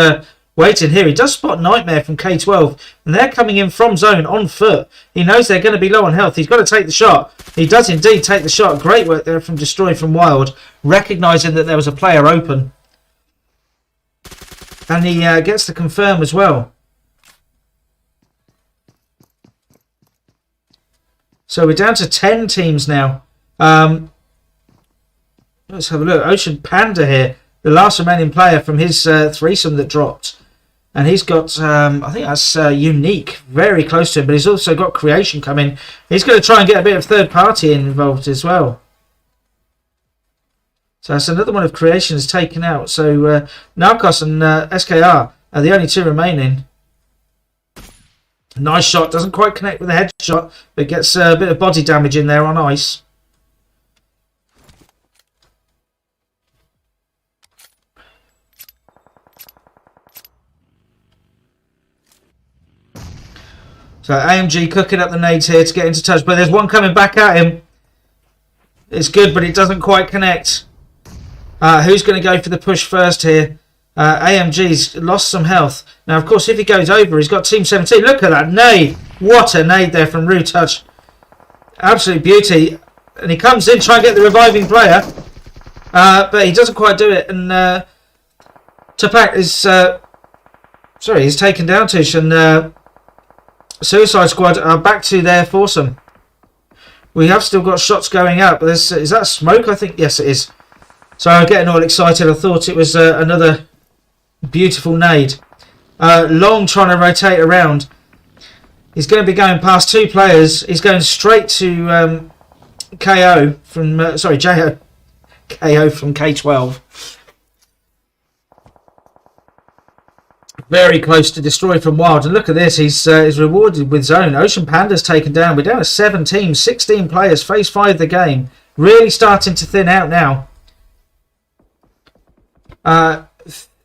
Speaker 1: waiting here. He does spot Nightmare from K12, and they're coming in from zone on foot. He knows they're going to be low on health. He's got to take the shot. He does indeed take the shot. Great work there from Destroy from Wild, recognising that there was a player open. And he gets to confirm as well. So we're down to 10 teams now. Let's have a look. Ocean Panda here, the last remaining player from his threesome that dropped. And he's got, I think that's Unique, very close to him. But he's also got Creation coming. He's going to try and get a bit of third party involved as well. So that's another one of Creation's taken out. So Narcos and SKR are the only 2 remaining. Nice shot. Doesn't quite connect with the headshot, but gets a bit of body damage in there on ice. So AMG cooking up the nades here to get into touch, but there's one coming back at him. It's good, but it doesn't quite connect. Who's going to go for the push first here? AMG's lost some health. Now, of course, if he goes over, he's got Team 17. Look at that nade. What a nade there from Rue Touch. Absolute beauty. And he comes in trying to get the reviving player. But he doesn't quite do it. And Tupac is... he's taken down Tish. And Suicide Squad are back to their foursome. We have still got shots going out. But is that smoke? I think, yes, it is. So I'm getting all excited. I thought it was another beautiful nade. Long trying to rotate around. He's going to be going past 2 players. He's going straight to KO from... JO. KO from K12. Very close to Destroy from Wild. And look at this. He's rewarded with zone. Ocean Panda's taken down. We're down to 7 teams. 16 players. Phase 5 of the game. Really starting to thin out now.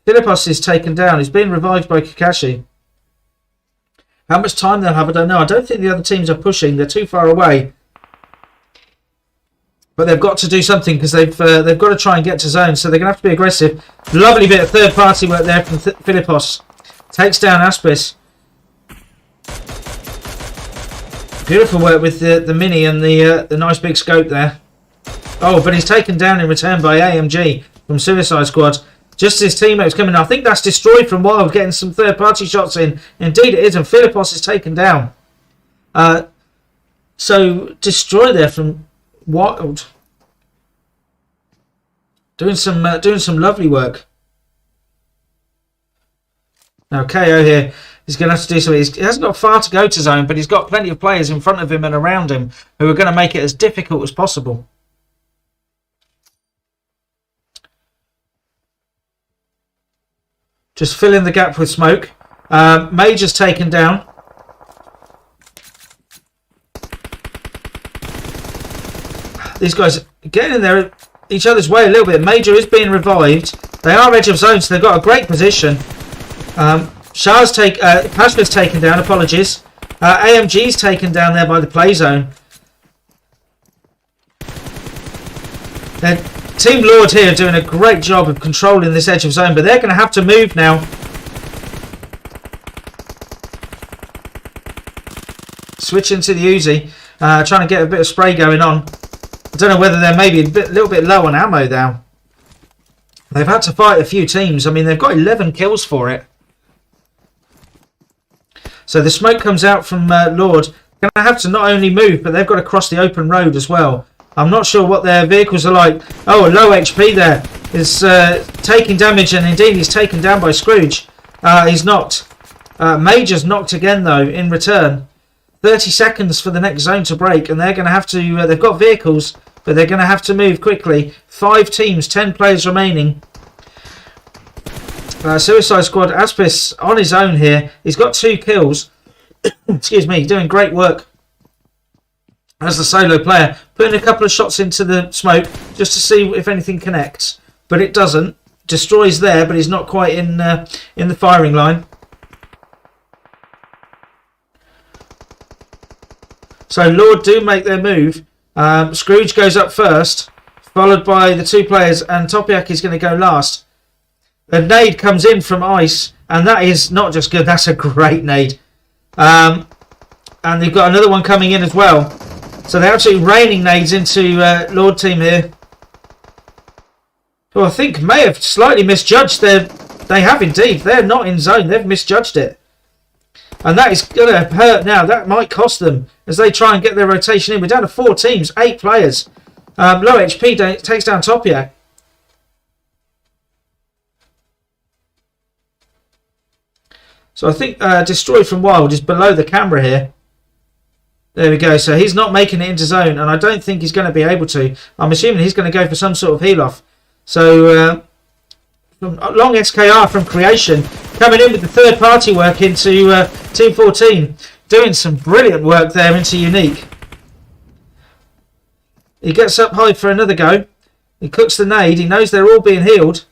Speaker 1: Philippos is taken down. He's being revived by Kakashi. How much time they'll have, I don't know. I don't think the other teams are pushing. They're too far away. But they've got to do something because they've got to try and get to zone. So they're going to have to be aggressive. Lovely bit of third party work there from Philippos. Takes down Aspis. Beautiful work with the mini and the nice big scope there. Oh, but he's taken down in return by AMG from Suicide Squad. Just as his teammates coming. I think that's Destroyed from Wild, getting some third-party shots in. Indeed it is, and Philippos is taken down. So Destroy there from Wild, doing some lovely work. Now KO here is going to have to do something. He hasn't got far to go to zone, but he's got plenty of players in front of him and around him who are going to make it as difficult as possible. Just fill in the gap with smoke. Major's taken down. These guys are getting in there each other's way a little bit. Major is being revived. They are edge of zone, so they've got a great position. Pashka's taken down, apologies. AMG's taken down there by the play zone. Team Lord here doing a great job of controlling this edge of zone, but they're going to have to move now. Switch into the Uzi, trying to get a bit of spray going on. I don't know whether they're maybe a little bit low on ammo now. They've had to fight a few teams. I mean, they've got 11 kills for it. So the smoke comes out from Lord. Going to have to not only move, but they've got to cross the open road as well. I'm not sure what their vehicles are like. Oh, low HP there. is taking damage, and indeed he's taken down by Scrooge. He's knocked. Major's knocked again though in return. 30 seconds for the next zone to break, and they're going to have to, they've got vehicles, but they're going to have to move quickly. 5 teams, 10 players remaining. Suicide Squad, Aspis on his own here. He's got 2 kills. Excuse me, doing great work as the solo player. Putting a couple of shots into the smoke just to see if anything connects. But it doesn't. Destroys there, but he's not quite in the firing line. So Lord do make their move. Scrooge goes up first, followed by the 2 players, and Topiak is going to go last. A nade comes in from Ice, and that is not just good, that's a great nade. And they've got another one coming in as well. So they're absolutely raining nades into Lord team here. Who I think may have slightly misjudged their... They have indeed. They're not in zone. They've misjudged it. And that is going to hurt now. That might cost them as they try and get their rotation in. We're down to 4 teams, 8 players. Low HP takes down Topiak. So I think Destroy from Wild is below the camera here. There we go. So he's not making it into zone, and I don't think he's going to be able to. I'm assuming he's going to go for some sort of heal off. So long SKR from Creation coming in with the third party work into Team 14. Doing some brilliant work there into Unique. He gets up high for another go. He cooks the nade. He knows they're all being healed.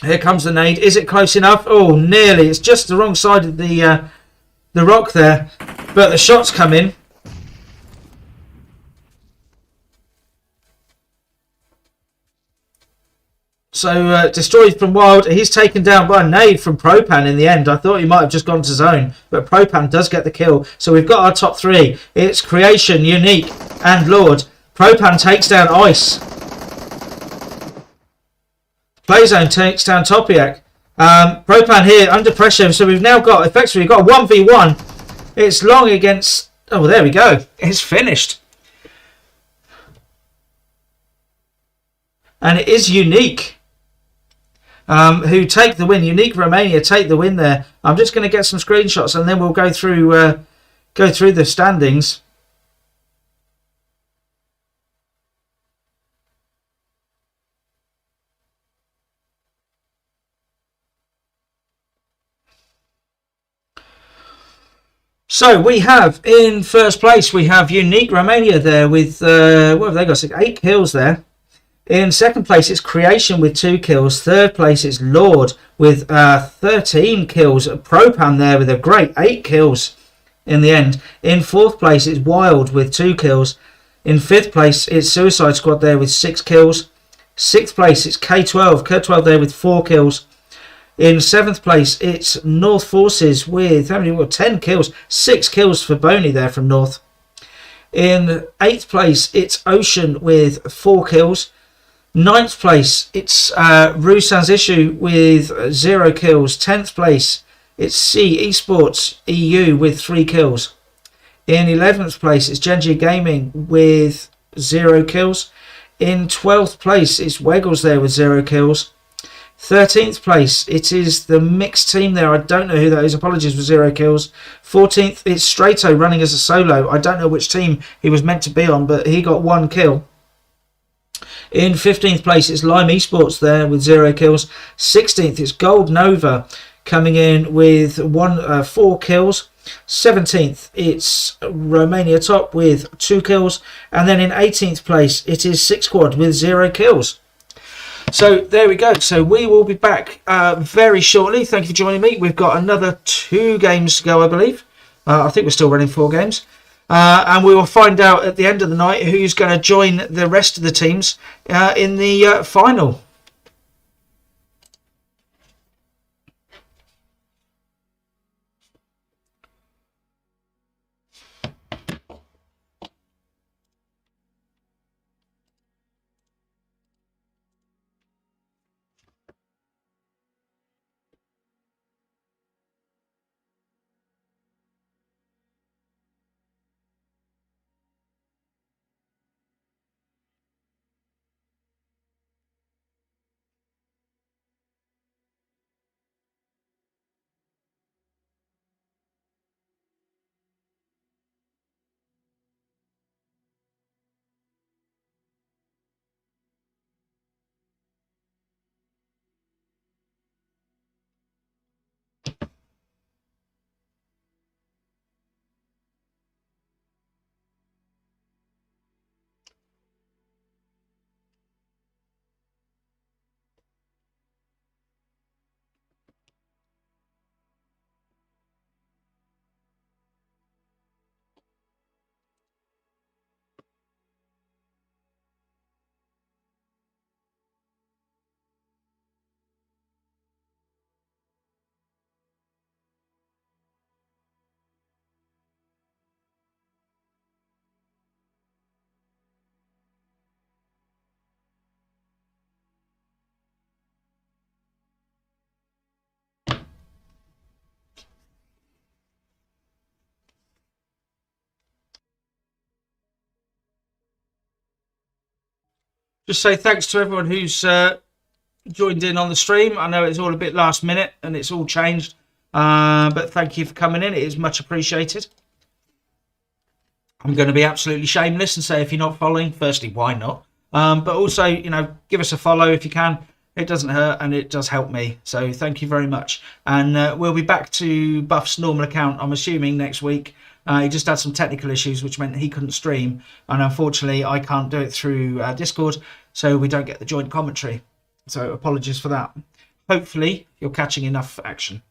Speaker 1: Here comes the nade. Is it close enough? Oh, nearly. It's just the wrong side of the rock there. But the shots come in. So, Destroyed from Wild. He's taken down by a nade from Propan in the end. I thought he might have just gone to zone. But Propan does get the kill. So we've got our top 3. It's Creation, Unique, and Lord. Propan takes down Ice. Playzone takes down Topiak. Propan here under pressure. So we've now got, effectively, got a 1v1. It's Long against... Oh, there we go. It's finished. And it is Unique who take the win. Unique Romania take the win there. I'm just going to get some screenshots and then we'll go through the standings. So we have in first place, we have Unique Romania there with, what have they got? 8 kills there. In second place, it's Creation with 2 kills. Third place, it's Lord with 13 kills. Propan there with a great 8 kills in the end. In fourth place, it's Wild with 2 kills. In fifth place, it's Suicide Squad there with 6 kills. Sixth place, it's K12. K12 there with 4 kills. In 7th place, it's North Forces with, how many? 10 kills. 6 kills for Boney there from North. In 8th place, it's Ocean with 4 kills. 9th place, it's Rue Sans Issue with 0 kills. 10th place, it's C Esports EU with 3 kills. In 11th place, it's Genji Gaming with 0 kills. In 12th place, it's Weggles there with 0 kills. 13th place, it is the mixed team there. I don't know who that is. Apologies for 0 kills. 14th, it's Strato running as a solo. I don't know which team he was meant to be on, but he got 1 kill. In 15th place, it's Lime Esports there with 0 kills. 16th, it's Gold Nova coming in with 4 kills. 17th, it's Romania Top with 2 kills. And then in 18th place, it is Six Squad with 0 kills. So there we go. So we will be back very shortly. Thank you for joining me. We've got another 2 games to go, I believe. I think we're still running 4 games. And we will find out at the end of the night who's going to join the rest of the teams in the final. just say thanks to everyone who's joined in on the stream. I know it's all a bit last minute and it's all changed, but thank you for coming in. It is much appreciated. I'm going to be absolutely shameless and say if you're not following, firstly, why not? But also, you know, give us a follow if you can. It doesn't hurt and it does help me. So thank you very much. And we'll be back to Buff's normal account, I'm assuming, next week. He just had some technical issues, which meant he couldn't stream. And unfortunately, I can't do it through Discord, so we don't get the joint commentary. So apologies for that. Hopefully, you're catching enough action.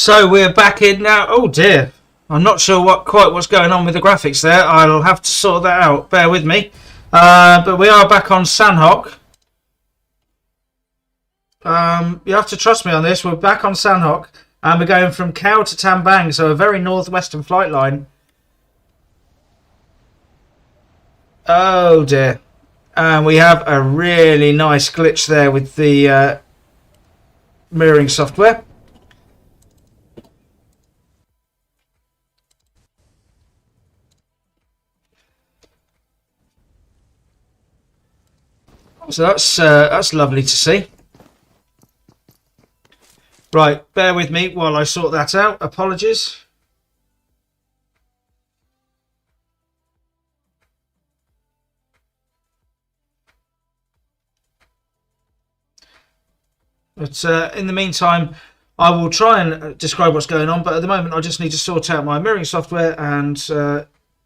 Speaker 1: So we're back in now. Oh dear. I'm not sure what's going on with the graphics there. I'll have to sort that out. Bear with me. But we are back on Sanhok. You have to trust me on this. We're back on Sanhok. And we're going from Khao to Tambang. So a very northwestern flight line. Oh dear. And we have a really nice glitch there with the mirroring software. So that's lovely to see. Right, bear with me while I sort that out. Apologies. But in the meantime, I will try and describe what's going on. But at the moment, I just need to sort out my mirroring software, and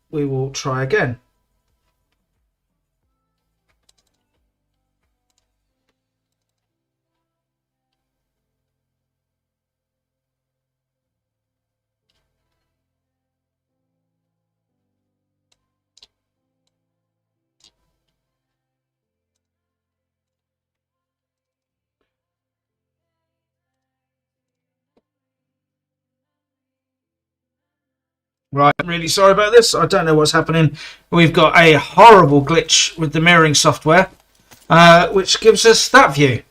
Speaker 1: we will try again. Right, I'm really sorry about this. I don't know what's happening. We've got a horrible glitch with the mirroring software, which gives us that view,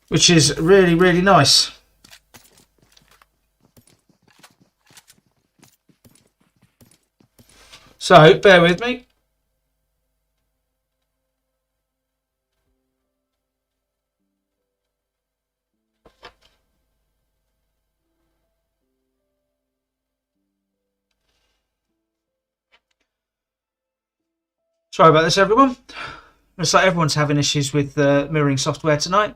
Speaker 1: which is really, really nice. So, bear with me. Sorry about this, everyone. Looks like everyone's having issues with mirroring software tonight,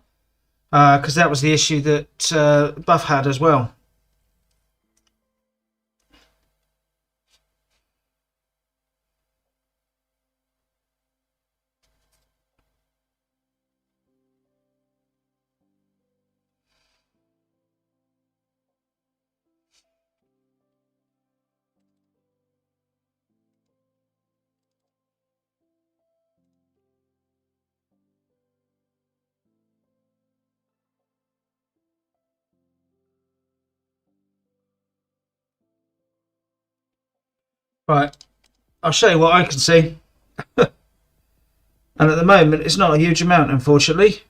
Speaker 1: because that was the issue that Buff had as well. Right, I'll show you what I can see. And at the moment, it's not a huge amount, unfortunately.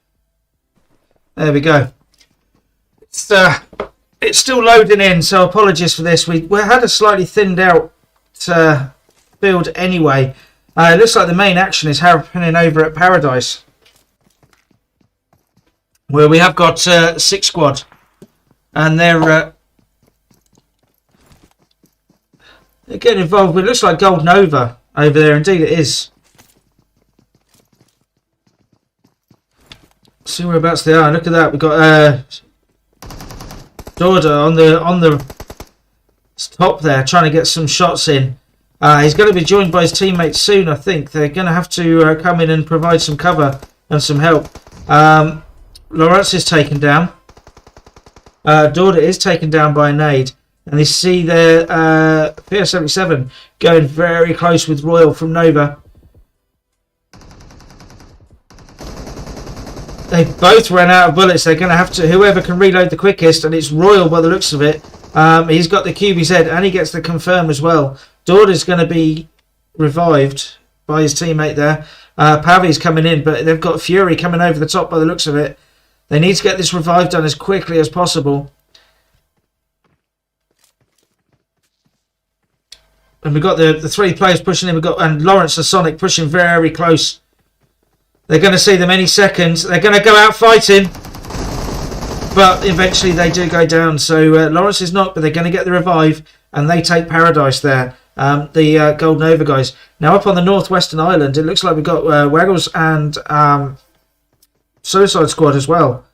Speaker 1: There we go. It's still loading in, so apologies for this. We had a slightly thinned out build anyway. It looks like the main action is happening over at Paradise, where we have got 6 squad, and they're getting involved. It looks like Gold Nova over there. Indeed, it is. See whereabouts they are. Look at that. We've got Dorda on the top there, trying to get some shots in. He's going to be joined by his teammates soon, I think. They're going to have to come in and provide some cover and some help. Lawrence is taken down. Dorda is taken down by a nade. And you see there PS77 going very close with Royal from Nova. They both ran out of bullets. They're going to have to, whoever can reload the quickest, and it's Royal by the looks of it. He's got the QBZ and he gets the confirm as well. Dorda's going to be revived by his teammate there. Pavi's coming in, but they've got Fury coming over the top by the looks of it. They need to get this revive done as quickly as possible. And we've got the 3 players pushing in. We've got and Lawrence and Sonic pushing very close. They're going to see them any second. They're going to go out fighting. But eventually they do go down. So Lawrence is not, but they're going to get the revive. And they take Paradise there. The Gold Nova guys. Now up on the northwestern island, it looks like we've got Waggles and Suicide Squad as well.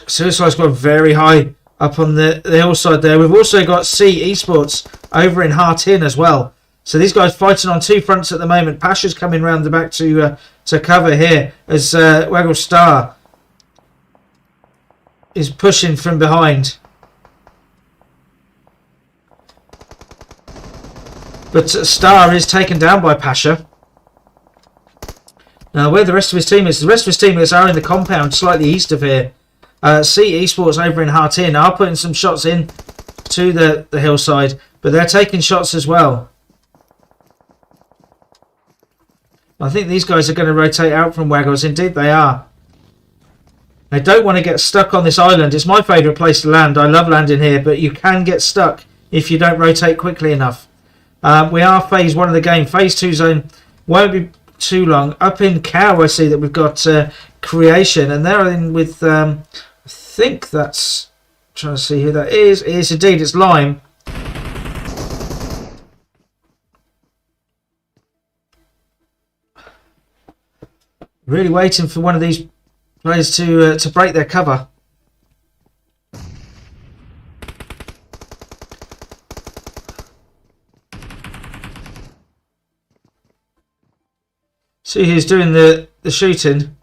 Speaker 1: Suicide Squad very high up on the hillside there. We've also got C Esports over in Hartin as well. So these guys fighting on 2 fronts at the moment. Pasha's coming round the back to cover here as Waggle Star is pushing from behind. But Star is taken down by Pasha. Now, where the rest of his team is? The rest of his teammates are in the compound slightly east of here. C Esports over in Hartin are putting some shots in to the hillside, but they're taking shots as well. I think these guys are going to rotate out from Waggles. Indeed they are. They don't want to get stuck on this island. It's my favourite place to land. I love landing here, but you can get stuck if you don't rotate quickly enough. We are phase 1 of the game. Phase 2 zone won't be too long. Up in Cow I see that we've got Creation, and they're in with I think that's, trying to see who that is. It is indeed, it's Lime. Really waiting for one of these players to break their cover. See who's doing the shooting.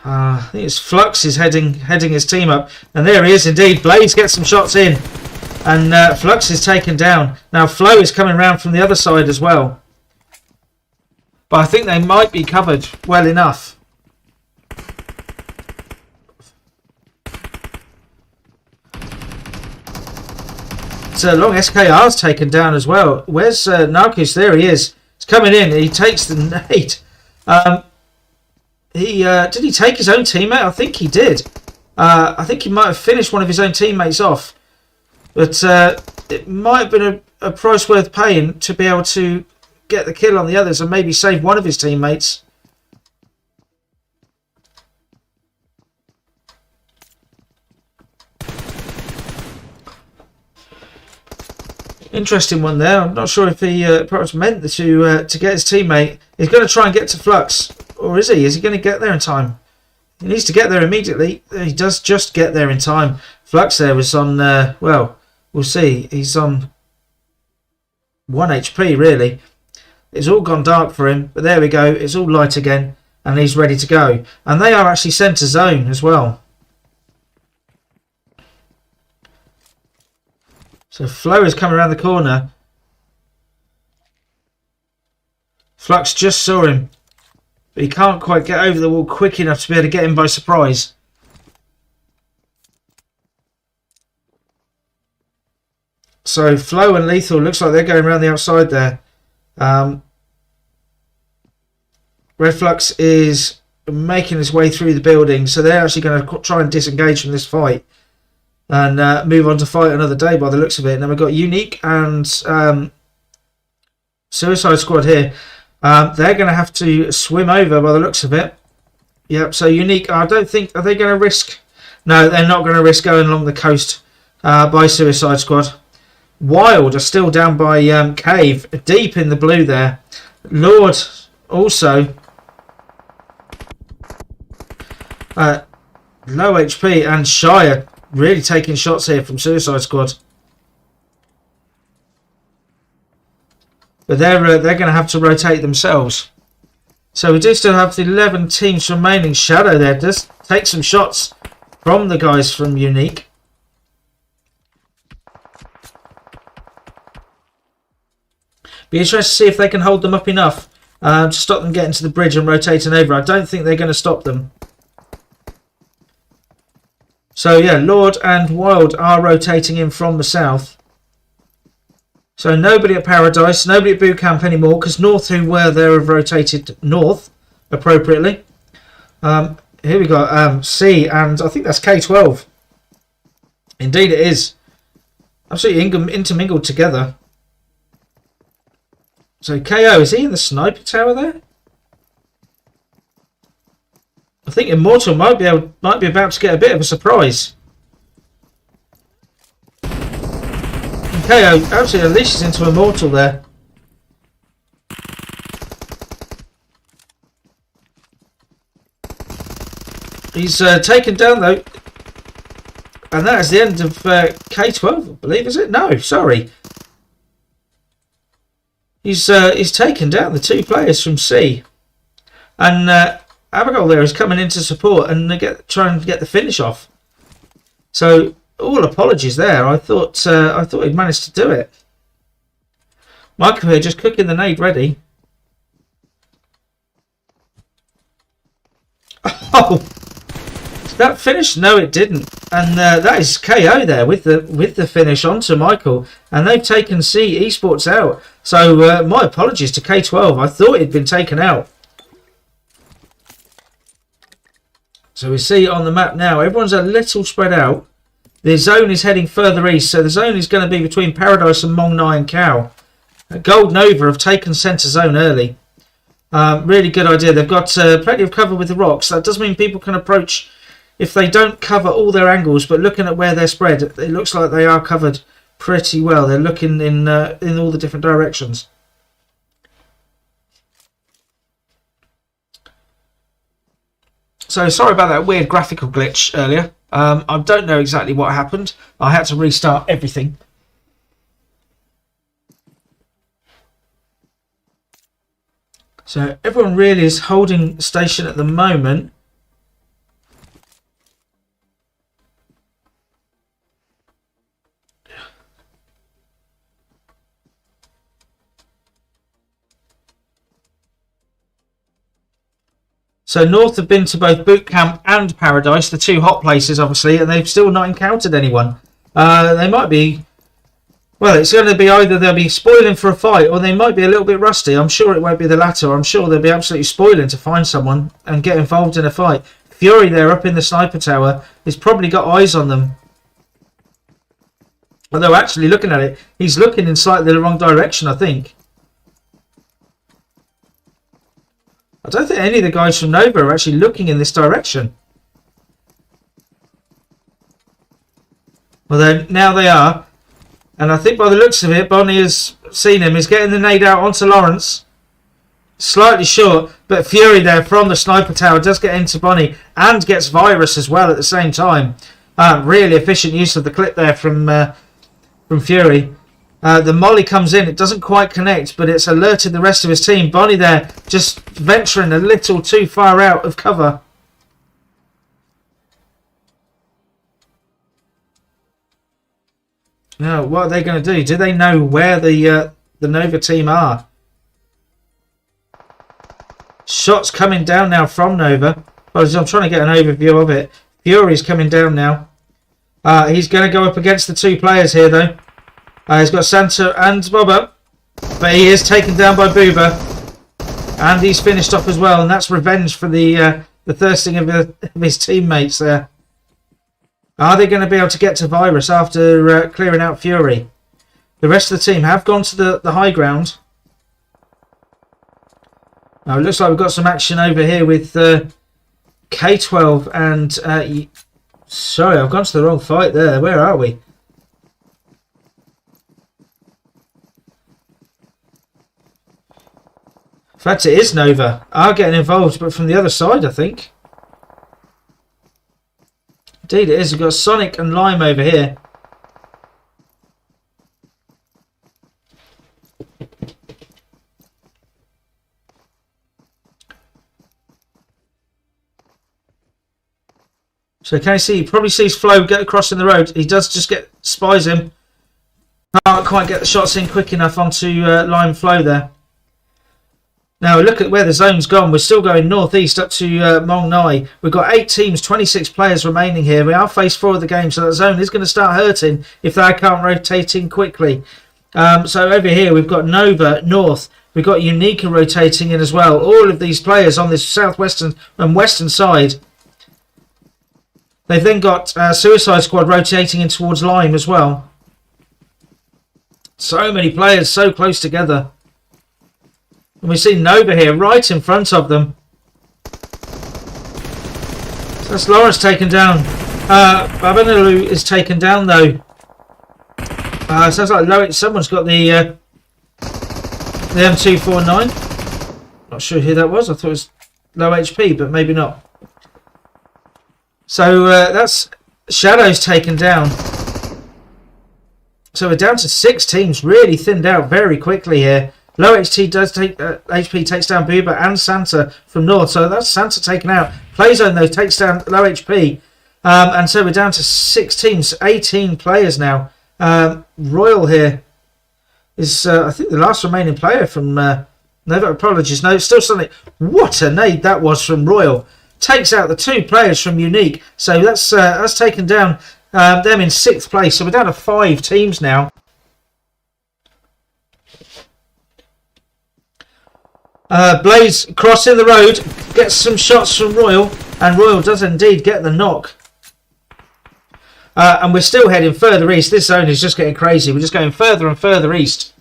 Speaker 1: I think it's Flux is heading his team up, and there he is indeed. Blaze gets some shots in, and Flux is taken down. Now Flo is coming round from the other side as well, but I think they might be covered well enough. So Long SKR's taken down as well. Where's Narcus? There he is. He's coming in. He takes the nade. Did he take his own teammate? I think he did. I think he might have finished one of his own teammates off. But it might have been a price worth paying to be able to get the kill on the others and maybe save one of his teammates. Interesting one there. I'm not sure if he perhaps meant to get his teammate. He's going to try and get to Flux. Or is he? Is he going to get there in time? He needs to get there immediately. He does just get there in time. Flux there was on, well, we'll see. He's on 1 HP, really. It's all gone dark for him. But there we go. It's all light again. And he's ready to go. And they are actually centre zone as well. So Flo is coming around the corner. Flux just saw him. But he can't quite get over the wall quick enough to be able to get him by surprise. So Flo and Lethal looks like they're going around the outside there. Red Flux is making his way through the building. So they're actually going to try and disengage from this fight. And move on to fight another day by the looks of it. And then we've got Unique and Suicide Squad here. They're going to have to swim over by the looks of it. Yep, so Unique, I don't think, are they going to risk? No, they're not going to risk going along the coast by Suicide Squad. Wild are still down by Cave, deep in the blue there. Lord also low HP, and Shire really taking shots here from Suicide Squad. But they're going to have to rotate themselves. So we do still have the 11 teams remaining. Shadow there does take some shots from the guys from Unique. Be interested to see if they can hold them up enough to stop them getting to the bridge and rotating over. I don't think they're going to stop them. So yeah, Lord and Wild are rotating in from the south. So nobody at Paradise, nobody at Boot Camp anymore, because North, who were there, have rotated north appropriately. Here we got C, and I think that's K12. Indeed it is. Absolutely intermingled together. So KO, is he in the sniper tower there? I think Immortal might be about to get a bit of a surprise. KO absolutely unleashes into Immortal there. He's taken down though. And that is the end of K12, I believe, is it? No, sorry. He's taken down the 2 players from C. And Abigail there is coming in to support and trying to get the finish off. So all apologies there. I thought he'd managed to do it. Michael here just cooking the nade ready. Oh, that finished? No, it didn't. And that is KO there with the finish onto Michael. And they've taken C Esports out. So my apologies to K12. I thought he'd been taken out. So we see on the map now, everyone's a little spread out. The zone is heading further east. So the zone is going to be between Paradise and Mong Nai and Cow. Gold Nova have taken centre zone early. Really good idea. They've got plenty of cover with the rocks. That does mean people can approach if they don't cover all their angles. But looking at where they're spread, it looks like they are covered pretty well. They're looking in all the different directions. So sorry about that weird graphical glitch earlier. I don't know exactly what happened. I had to restart everything. So everyone really is holding station at the moment. So North have been to both Boot Camp and Paradise, the two hot places obviously, and they've still not encountered anyone. They might be... Well, it's going to be either they'll be spoiling for a fight or they might be a little bit rusty. I'm sure it won't be the latter. I'm sure they'll be absolutely spoiling to find someone and get involved in a fight. Fury there up in the sniper tower has probably got eyes on them. Although actually looking at it, he's looking in slightly the wrong direction, I think. I don't think any of the guys from Nova are actually looking in this direction. Well, then now they are. And I think by the looks of it, Bonnie has seen him. He's getting the nade out onto Lawrence. Slightly short, but Fury there from the sniper tower does get into Bonnie and gets Virus as well at the same time. Really efficient use of the clip there from Fury. The molly comes in. It doesn't quite connect, but it's alerted the rest of his team. Bonnie there just venturing a little too far out of cover. Now, what are they going to do? Do they know where the Nova team are? Shots coming down now from Nova. Well, I'm trying to get an overview of it. Fury's coming down now. He's going to go up against the two players here, though. He's got Santa and Bobba. But he is taken down by Booba. And he's finished off as well. And that's revenge for the thirsting of his teammates there. Are they going to be able to get to Virus after clearing out Fury? The rest of the team have gone to the high ground. Now it looks like we've got some action over here with K12 and... sorry, I've gone to the wrong fight there. Where are we? In fact, it is Nova. Are getting involved, but from the other side, I think. Indeed it is. We've got Sonic and Lime over here. So can you see? He probably sees Flo get across in the road. He does just spies him. Can't quite get the shots in quick enough onto Lime Flo there. Now look at where the zone's gone. We're still going northeast up to Mong Nai. We've got 8 teams, 26 players remaining here. We are phase 4 of the game, so that zone is going to start hurting if they can't rotate in quickly. So over here we've got Nova, North. We've got Unica rotating in as well. All of these players on this southwestern and western side. They've then got Suicide Squad rotating in towards Lime as well. So many players so close together. And we see Nova here right in front of them. So that's Lawrence taken down. Babanalu is taken down though. Sounds like someone's got the M249. Not sure who that was. I thought it was low HP, but maybe not. So that's Shadow's taken down. So we're down to 6 teams, really thinned out very quickly here. Low HP does take HP takes down Booba and Santa from North, so that's Santa taken out. Playzone though takes down low HP. And so we're down to 16, 18 players now. Royal here is, I think, the last remaining player from Nova. Apologies. No, it's still something. What a nade that was from Royal. Takes out the 2 players from Unique. So that's taken down them in 6th place. So we're down to 5 teams now. Blaze crossing the road, gets some shots from Royal, and Royal does indeed get the knock. And we're still heading further east. This zone is just getting crazy. We're just going further and further east.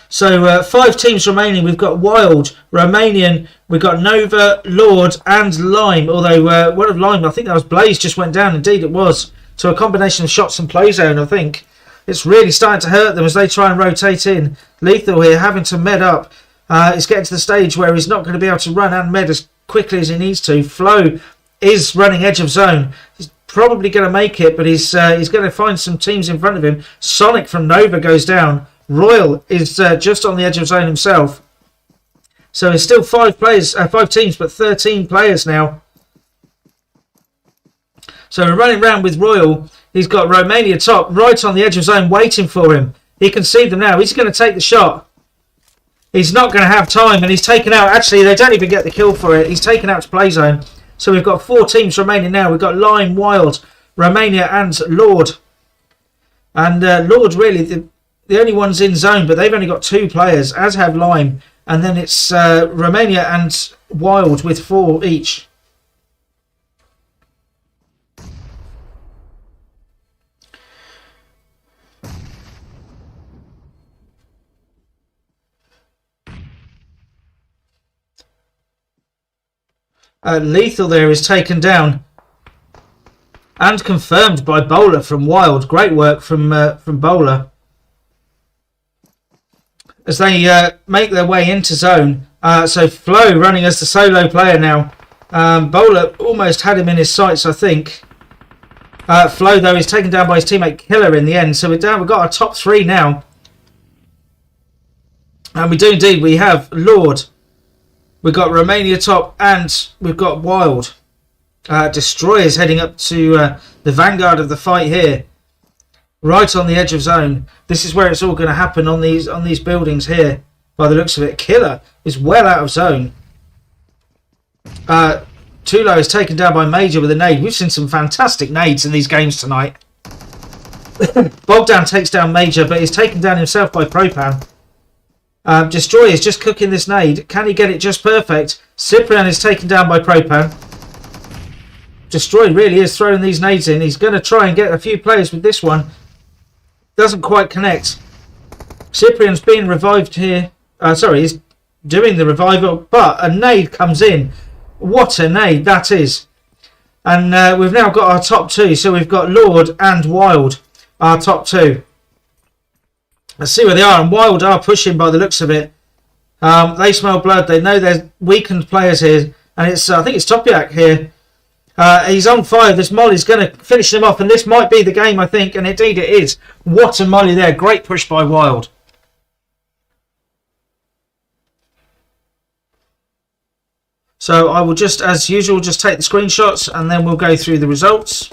Speaker 1: So 5 teams remaining. We've got Wild, Romanian, we've got Nova, Lord, and Lime. Although one of Lime, I think that was Blaze, just went down. Indeed it was. So a combination of shots and play zone, I think. It's really starting to hurt them as they try and rotate in. Lethal here having to med up. He's getting to the stage where he's not going to be able to run and med as quickly as he needs to. Flo is running edge of zone. He's probably going to make it, but he's going to find some teams in front of him. Sonic from Nova goes down. Royal is just on the edge of zone himself. So it's still 5 teams, but 13 players now. So we're running around with Royal. He's got Romania top right on the edge of zone waiting for him. He can see them now. He's going to take the shot. He's not going to have time, and he's taken out. Actually, they don't even get the kill for it. He's taken out to play zone. So we've got 4 teams remaining now. We've got Lime, Wild, Romania, and Lord. And Lord, really, the only ones in zone, but they've only got 2 players, as have Lime. And then it's Romania and Wild with 4 each. Lethal there is taken down and confirmed by Bowler from Wild. Great work from Bowler as they make their way into zone. So Flo running as the solo player now. Bowler almost had him in his sights, I think. Flo though is taken down by his teammate Killer in the end. So we've got our top 3 now, and we do indeed. We have Lord. We've got Romania top, and we've got Wild. Destroyers heading up to the vanguard of the fight here. Right on the edge of zone. This is where it's all going to happen on these buildings here. By the looks of it, Killer is well out of zone. Tulo is taken down by Major with a nade. We've seen some fantastic nades in these games tonight. Bogdan takes down Major, but he's taken down himself by Propan. Destroyer is just cooking this nade. Can he get it just perfect? Cyprian is taken down by Propan. Destroyer really is throwing these nades in. He's going to try and get a few players with this one. Doesn't quite connect. Cyprian's being revived here. He's doing the revival, but a nade comes in. What a nade that is. And we've now got our top 2. So we've got Lord and Wild, our top 2. Let's see where they are. And Wild are pushing by the looks of it. They smell blood. They know there's weakened players here. And it's I think it's Topiak here. He's on fire. This Molly's going to finish him off. And this might be the game, I think. And indeed it is. What a Molly there. Great push by Wild. So I will just, as usual, just take the screenshots. And then we'll go through the results.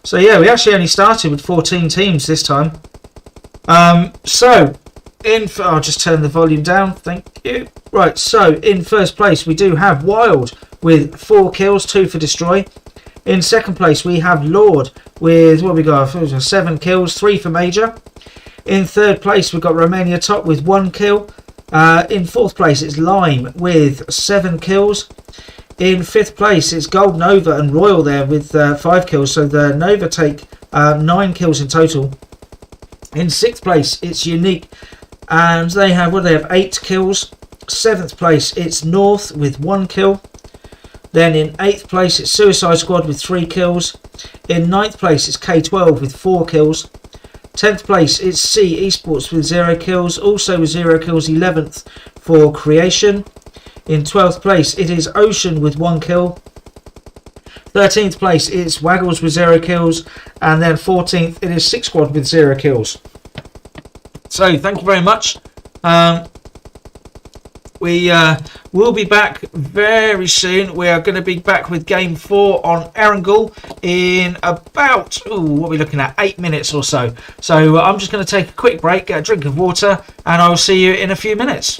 Speaker 1: So yeah, we actually only started with 14 teams this time. I'll just turn the volume down, thank you. Right, so in first place we do have Wild with 4 kills, 2 for Destroy. In second place we have Lord with, what we got, 7 kills, 3 for Major. In third place we've got Romania top with 1 kill. In fourth place it's Lime with 7 kills. In 5th place, it's Gold, Nova and Royal there with 5 kills. So the Nova take 9 kills in total. In 6th place, it's Unique. And they have, 8 kills. 7th place, it's North with 1 kill. Then in 8th place, it's Suicide Squad with 3 kills. In 9th place, it's K12 with 4 kills. 10th place, it's C Esports with 0 kills. Also with 0 kills, 11th for Creation. In 12th place, it is Ocean with 1 kill. 13th place, it's Waggles with 0 kills. And then 14th, it is Six Squad with 0 kills. So, thank you very much. We will be back very soon. We are going to be back with game 4 on Erangel in about, what are we looking at, 8 minutes or so. So I'm just going to take a quick break, get a drink of water, and I'll see you in a few minutes.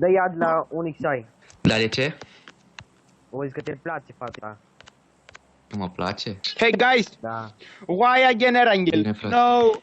Speaker 2: Dă-i ad la Unixai.
Speaker 3: Dar de ce?
Speaker 2: O zic că te place fata.
Speaker 3: Nu mă place?
Speaker 4: Hey guys,
Speaker 2: Da.
Speaker 4: why again Erangel?
Speaker 3: Bine, frate.
Speaker 4: No.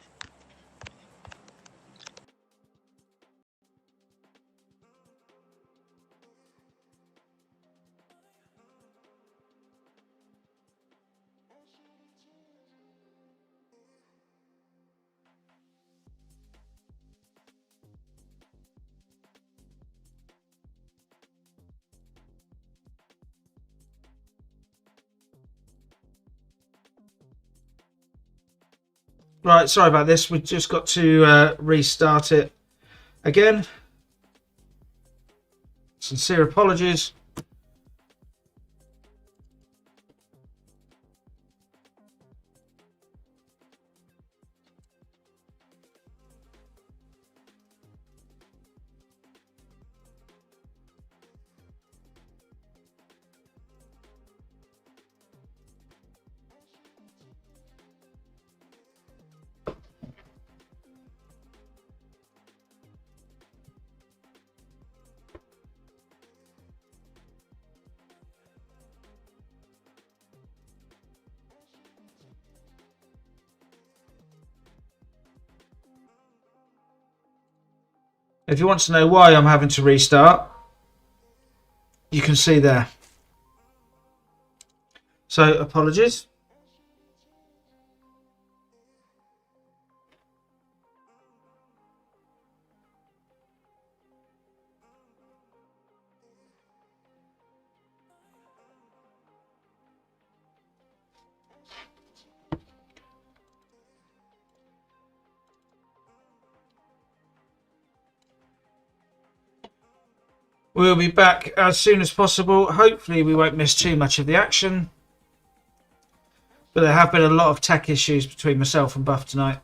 Speaker 1: Right, sorry about this. We've just got to restart it again. Sincere apologies. If you want to know why I'm having to restart, you can see there. So, apologies. We'll be back as soon as possible. Hopefully we won't miss too much of the action. But there have been a lot of tech issues between myself and Buff tonight.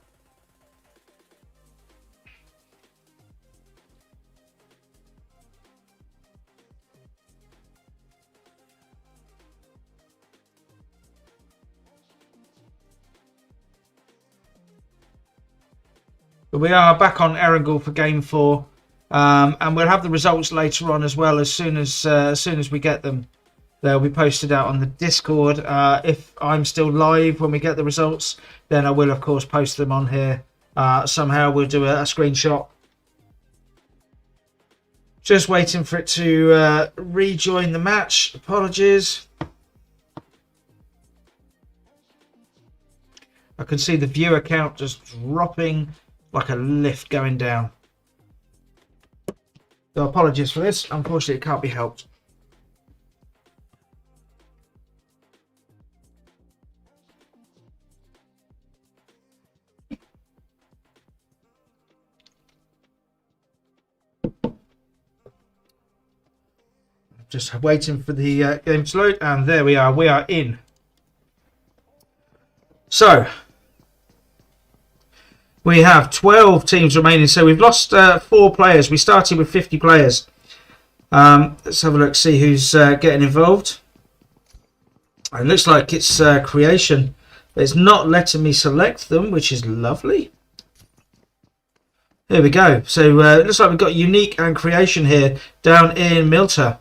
Speaker 1: But we are back on Erangel for Game 4. And we'll have the results later on as well. As soon as we get them, they'll be posted out on the Discord. If I'm still live when we get the results, then I will of course post them on here. Somehow we'll do a screenshot. Just waiting for it to rejoin the match. Apologies. I can see the viewer count just dropping like a lift going down. So apologies for this. Unfortunately, it can't be helped. Just waiting for the game to load, and there we are. We are in. So we have 12 teams remaining. So we've lost 4 players. We started with 50 players. Let's have a look, see who's getting involved. It looks like it's creation. But it's not letting me select them, which is lovely. Here we go. So it looks like we've got unique and creation here down in Milta.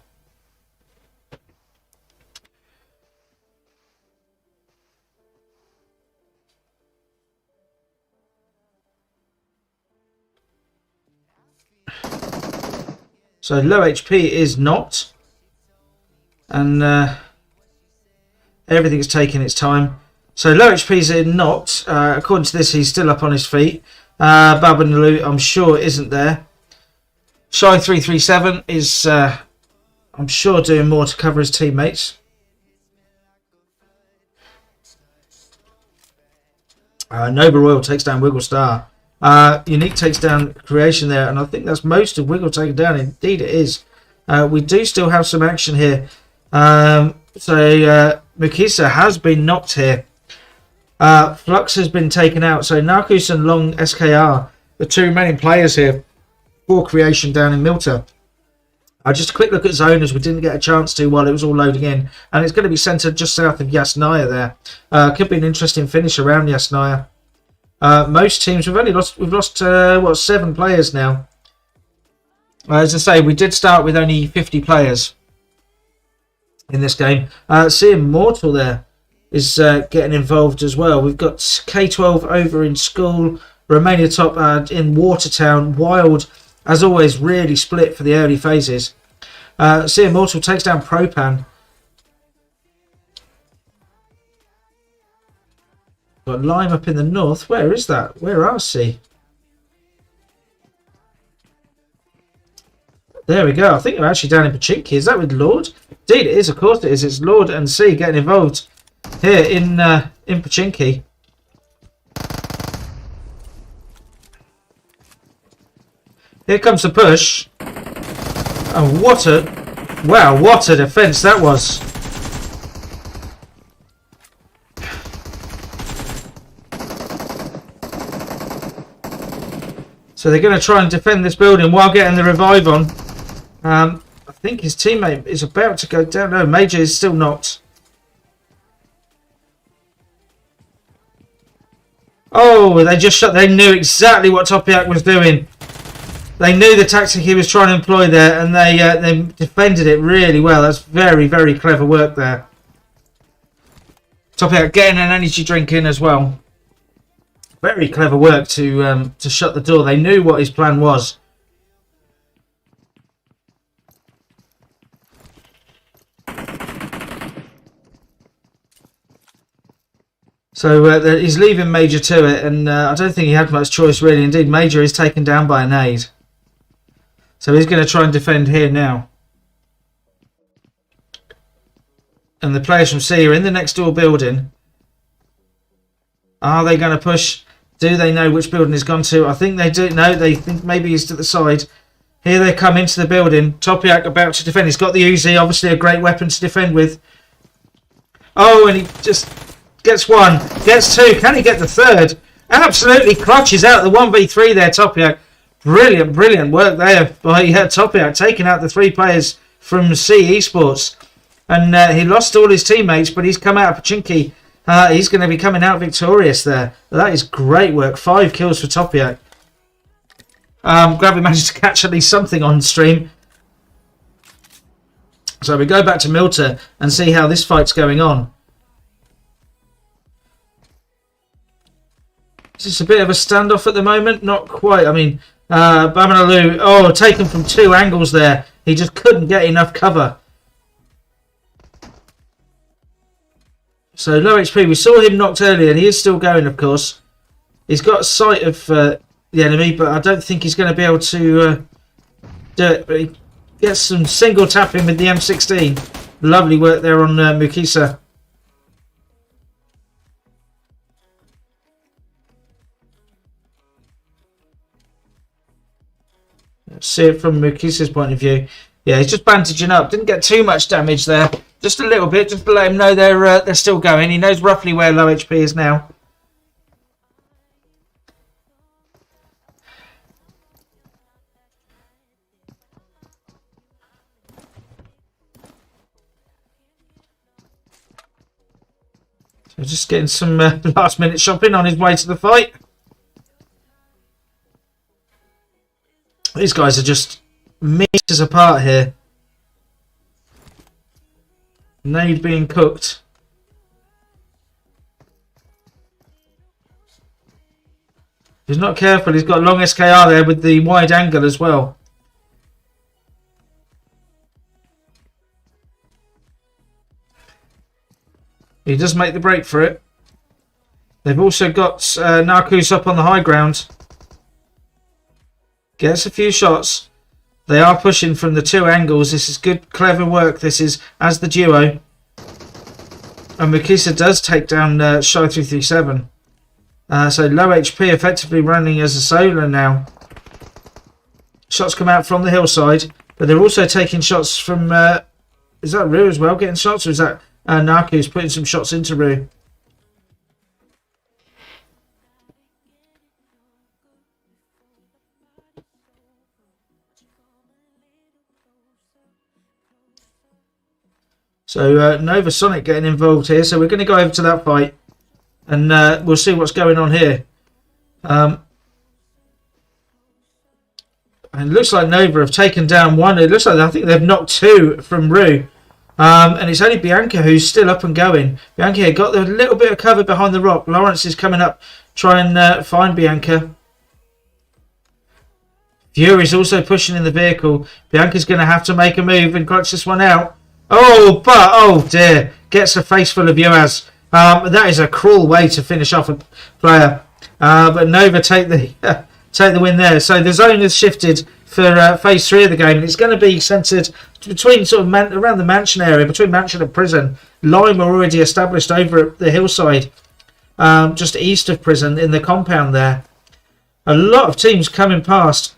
Speaker 1: So low HP is not, and everything's taking its time. So low HP is not. According to this, he's still up on his feet. Babanalu, I'm sure, isn't there. Shy 337 is, I'm sure, doing more to cover his teammates. Noble Royal takes down Wiggle Star. Unique takes down creation there, and I think that's most of Wiggle taken down. Indeed it is. We do still have some action here. Mukisa has been knocked here. Flux has been taken out. So Narcus and Long SKR, the 2 remaining players here for creation down in Milta. Just a quick look at zone, as we didn't get a chance to while it was all loading in, and it's going to be centered just south of Yasnaya there. Could be an interesting finish around Yasnaya. Most teams we've lost what, 7 players now. As I say, we did start with only 50 players in this game. See Immortal there is getting involved as well. We've got K12 over in school, Romania top in Watertown. Wild, as always, really split for the early phases. See Immortal takes down Propan. Got Lime up in the north. Where is that? Where are C? There we go. I think they're actually down in Pachinki. Is that with Lord? Indeed, it is. Of course it is. It's Lord and C getting involved here in Pachinki. Here comes the push. And what a defence that was. So they're going to try and defend this building while getting the revive on. I think his teammate is about to go down. No, Major is still knocked. Oh, they just shot. They knew exactly what Topiak was doing. They knew the tactic he was trying to employ there, and they defended it really well. That's very, very clever work there. Topiak getting an energy drink in as well. Very clever work to shut the door. They knew what his plan was. So he's leaving Major to it, and I don't think he had much choice really. Indeed, Major is taken down by a nade. So he's going to try and defend here now. And the players from C are in the next door building. Are they going to push? Do they know which building he's gone to? I think they do. No, they think maybe he's to the side. Here they come into the building. Topiak about to defend. He's got the Uzi, obviously a great weapon to defend with. Oh, and he just gets one, gets two. Can he get the third? Absolutely clutches out the 1v3 there, Topiak. Brilliant, brilliant work there by Topiak, taking out the 3 players from C Esports. And he lost all his teammates, but he's come out of Pachinki. He's going to be coming out victorious there. That is great work. 5 kills for Topiak. Glad we managed to catch at least something on stream. So we go back to Milta and see how this fight's going on. Is this a bit of a standoff at the moment? Not quite. I mean, Bamanalou, taken from 2 angles there. He just couldn't get enough cover. So low HP. We saw him knocked earlier, and he is still going, of course. He's got sight of the enemy, but I don't think he's going to be able to do it. But he gets some single tapping with the M16. Lovely work there on Mukisa. See it from Mukisa's point of view. Yeah, he's just bandaging up. Didn't get too much damage there. Just a little bit, just to let him know they're still going. He knows roughly where low HP is now. So just getting some last minute shopping on his way to the fight. These guys are just meters apart here. Nade being cooked. If he's not careful, he's got long SKR there with the wide angle as well. He does make the break for it. They've also got Narcus up on the high ground. Gets a few shots. They are pushing from the 2 angles. This is good, clever work. This is as the duo. And Mukisa does take down Shy 337. So low HP, effectively running as a solo now. Shots come out from the hillside, but they're also taking shots from. Is that Rue as well getting shots, or is that Narcus putting some shots into Rue? So Nova Sonic getting involved here. So we're going to go over to that fight, and we'll see what's going on here. And it looks like Nova have taken down one. It looks like I think they've knocked two from Rue. And it's only Bianca who's still up and going. Bianca here got a little bit of cover behind the rock. Lawrence is coming up, try and find Bianca. Fury's also pushing in the vehicle. Bianca's going to have to make a move and clutch this one out. Oh dear. Gets a face full of Uaz. That is a cruel way to finish off a player. But Nova take the take the win there. So the zone has shifted for phase 3 of the game, and it's going to be centred between sort of around the mansion area, between mansion and prison. Lime are already established over at the hillside, just east of prison in the compound there. A lot of teams coming past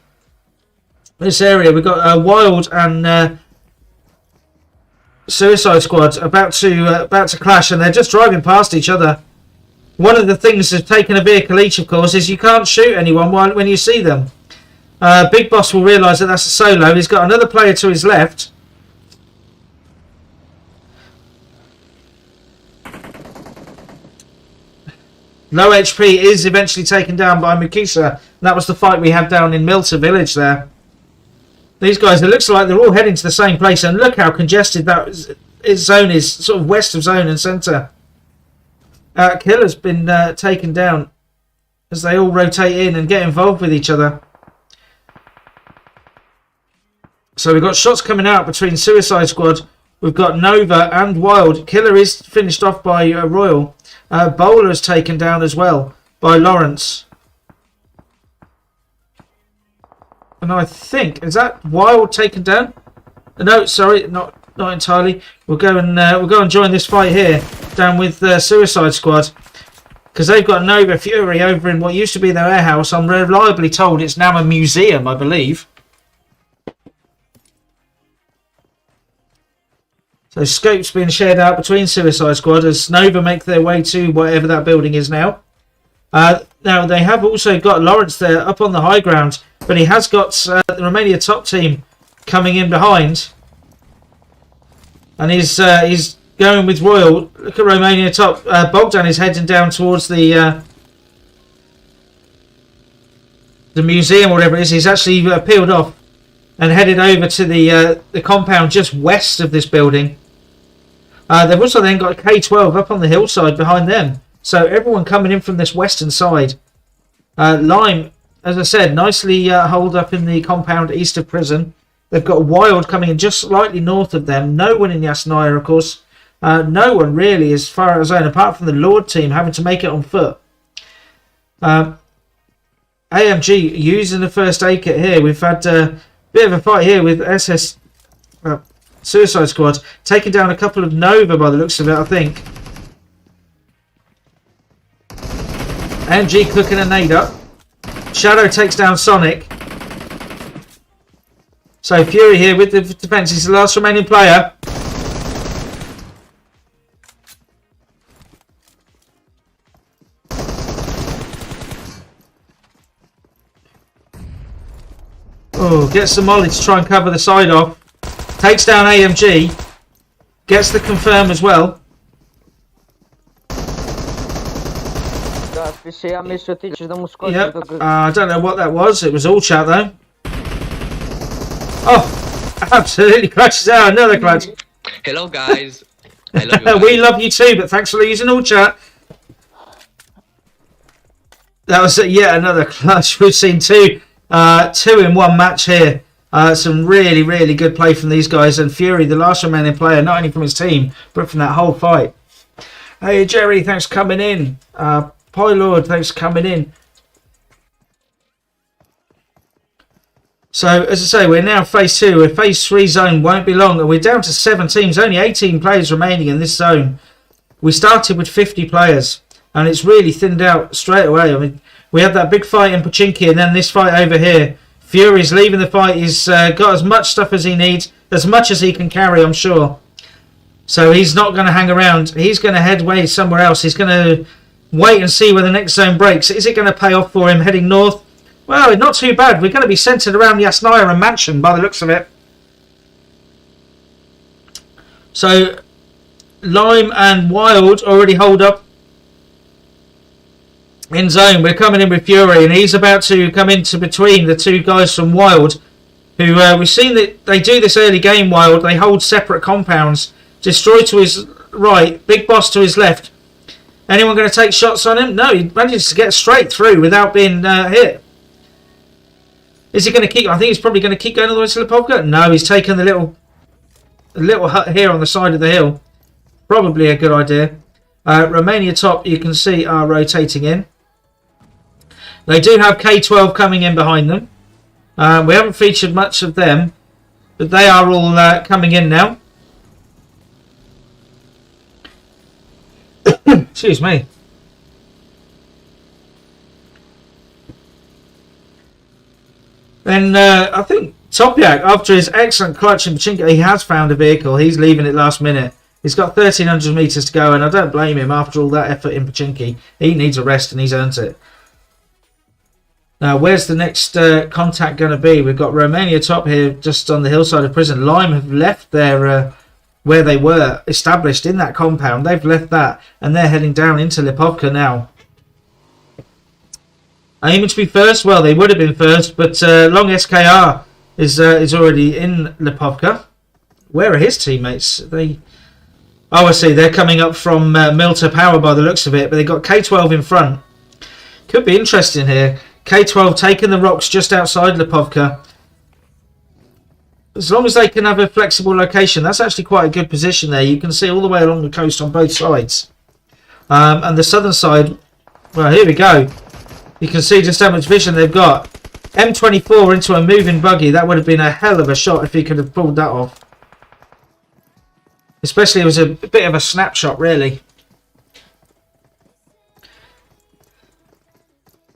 Speaker 1: this area. We've got Wild and Suicide Squad about to clash, and they're just driving past each other. One of the things of taking a vehicle each, of course, is you can't shoot anyone when you see them. Big Boss will realise that that's a solo. He's got another player to his left. Low HP is eventually taken down by Mikisa. That was the fight we had down in Milter Village there. These guys, it looks like they're all heading to the same place, and look how congested that zone is, sort of west of zone and centre. Killer's been taken down as they all rotate in and get involved with each other. So we've got shots coming out between Suicide Squad. We've got Nova and Wild. Killer is finished off by Royal. Bowler is taken down as well by Lawrence. And I think, is that Wild taken down? No, sorry, not entirely. We'll go and join this fight here down with Suicide Squad, because they've got Nova Fury over in what used to be their warehouse. I'm reliably told it's now a museum, I believe. So scopes being shared out between Suicide Squad as Nova make their way to whatever that building is now. Now they have also got Lawrence there up on the high ground, but he has got the Romania top team coming in behind. And he's going with Royal. Look at Romania top. Bogdan is heading down towards the museum or whatever it is. He's actually peeled off and headed over to the compound just west of this building. They've also then got K12 up on the hillside behind them. So everyone coming in from this western side. Lime, as I said, nicely holed up in the compound east of prison. They've got Wild coming in just slightly north of them. No one in Yasnaya, of course. No one really as far as zone, apart from the Lord team having to make it on foot. AMG using the first aid kit here. We've had a bit of a fight here with Suicide Squad. Taking down a couple of Nova by the looks of it, I think. AMG cooking a nade up. Shadow takes down Sonic. So Fury here with the defense. He's the last remaining player. Oh, gets the molly to try and cover the side off. Takes down AMG. Gets the confirm as well. Yep. I don't know what that was. It was all chat though. Oh, absolutely clutches out. Another clutch.
Speaker 3: Hello guys. I love you guys.
Speaker 1: We love you too, but thanks for using all chat. That was yet another clutch. We've seen two in one match here. Some really, really good play from these guys. And Fury, the last remaining player, not only from his team, but from that whole fight. Hey, Jerry, thanks for coming in. Lord, thanks for coming in. So, as I say, we're now phase 2. A phase 3 zone won't be long. And we're down to 7 teams. Only 18 players remaining in this zone. We started with 50 players. And it's really thinned out straight away. I mean, we had that big fight in Pachinki and then this fight over here. Fury's leaving the fight. He's got as much stuff as he needs. As much as he can carry, I'm sure. So he's not going to hang around. He's going to head way somewhere else. He's going to wait and see where the next zone breaks. Is it going to pay off for him heading north? Well, not too bad. We're going to be centred around Yasnaya and Mansion by the looks of it. So Lime and Wild already hold up in zone. We're coming in with Fury, and he's about to come into between the two guys from Wild who we've seen that they do this early game. Wild, they hold separate compounds. Destroy to his right, Big Boss to his left. Anyone going to take shots on him? No, he manages to get straight through without being hit. Is he going to keep? I think he's probably going to keep going all the way to Lipovka. No, he's taken the little hut here on the side of the hill. Probably a good idea. Romania top, you can see, are rotating in. They do have K12 coming in behind them. We haven't featured much of them, but they are all coming in now. Excuse me. Then I think Topiak, after his excellent clutch in Pachinko, he has found a vehicle. He's leaving it last minute. He's got 1,300 metres to go, and I don't blame him after all that effort in Pachinko. He needs a rest, and he's earned it. Now, where's the next contact going to be? We've got Romania top here, just on the hillside of prison. Lime have left their where they were established in that compound. They've left that, and they're heading down into Lipovka now. Aiming to be first? Well, they would have been first, but Long SKR is already in Lipovka. Where are his teammates? Oh, I see. They're coming up from Milta Power by the looks of it, but they've got K12 in front. Could be interesting here. K12 taking the rocks just outside Lipovka. As long as they can have a flexible location, that's actually quite a good position there. You can see all the way along the coast on both sides. And the southern side, well, here we go. You can see just how much vision they've got. M24 into a moving buggy. That would have been a hell of a shot if he could have pulled that off. Especially it was a bit of a snapshot, really.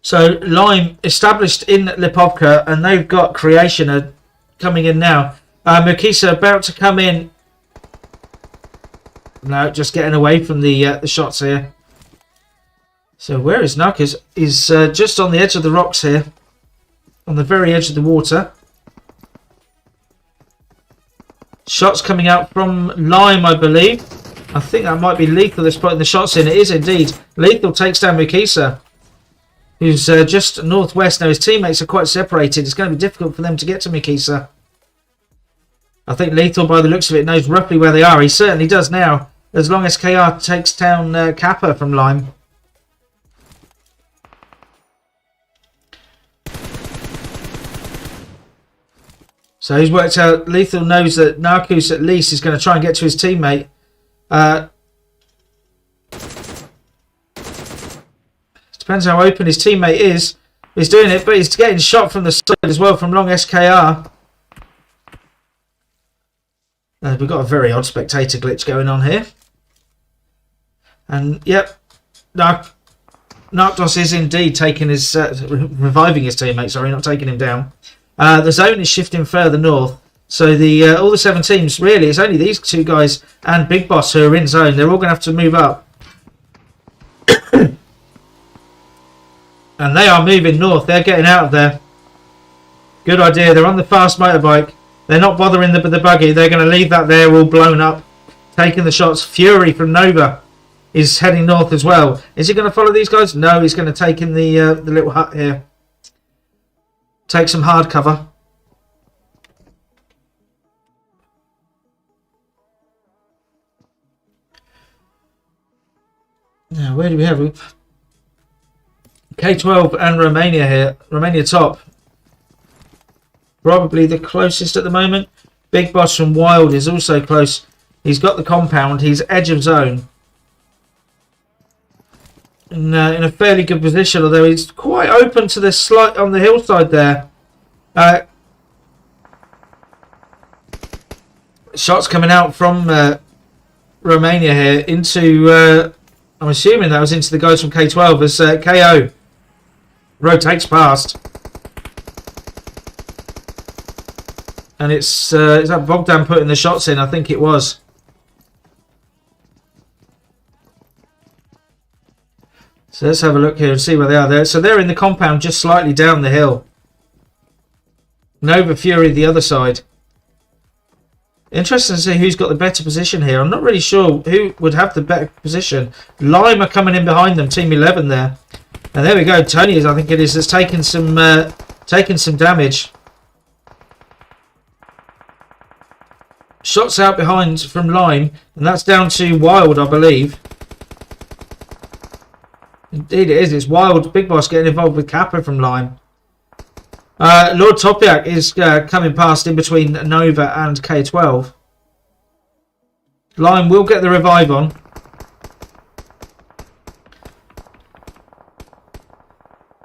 Speaker 1: So Lime established in Lipovka, and they've got Creation coming in now. Mukisa about to come in. No, just getting away from the shots here. So where is Nuck? He's just on the edge of the rocks here. On the very edge of the water. Shots coming out from Lime, I believe. I think that might be Lethal that's putting the shots in. It is indeed. Lethal takes down Mukisa, who's just northwest. Now his teammates are quite separated. It's going to be difficult for them to get to Mukisa. I think Lethal, by the looks of it, knows roughly where they are. He certainly does now, as long as KR takes down Kappa from Lime. So he's worked out. Lethal knows that Narcus at least is going to try and get to his teammate. Depends how open his teammate is. He's doing it, but he's getting shot from the side as well from Long SKR. We've got a very odd spectator glitch going on here. And yep, Narcos is indeed taking his reviving his teammate. Sorry, not taking him down. The zone is shifting further north, so all the 7 teams, really, it's only these two guys and Big Boss who are in zone. They're all going to have to move up. And they are moving north. They're getting out of there. Good idea. They're on the fast motorbike. They're not bothering the buggy. They're going to leave that there all blown up. Taking the shots. Fury from Nova is heading north as well. Is he going to follow these guys? No, he's going to take in the little hut here. Take some hard cover. Now, where do we have K12 and Romania here? Romania top. Probably the closest at the moment. Big Boss from Wild is also close. He's got the compound. He's edge of zone. In a fairly good position, although he's quite open to the slight on the hillside there. Shots coming out from Romania here into, I'm assuming that was into the guys from K12 as KO rotates past. And is that Bogdan putting the shots in? I think it was. So let's have a look here and see where they are there. So they're in the compound just slightly down the hill. Nova Fury the other side. Interesting to see who's got the better position here. I'm not really sure who would have the better position. Lime are coming in behind them, Team 11 there. And there we go. Tony, I think it is, has taken some damage. Shots out behind from Lime, and that's down to Wild, I believe. Indeed it is. It's Wild, Big Boss getting involved with Kappa from Lime. Lord Topiak is coming past in between Nova and K12. Lime will get the revive on.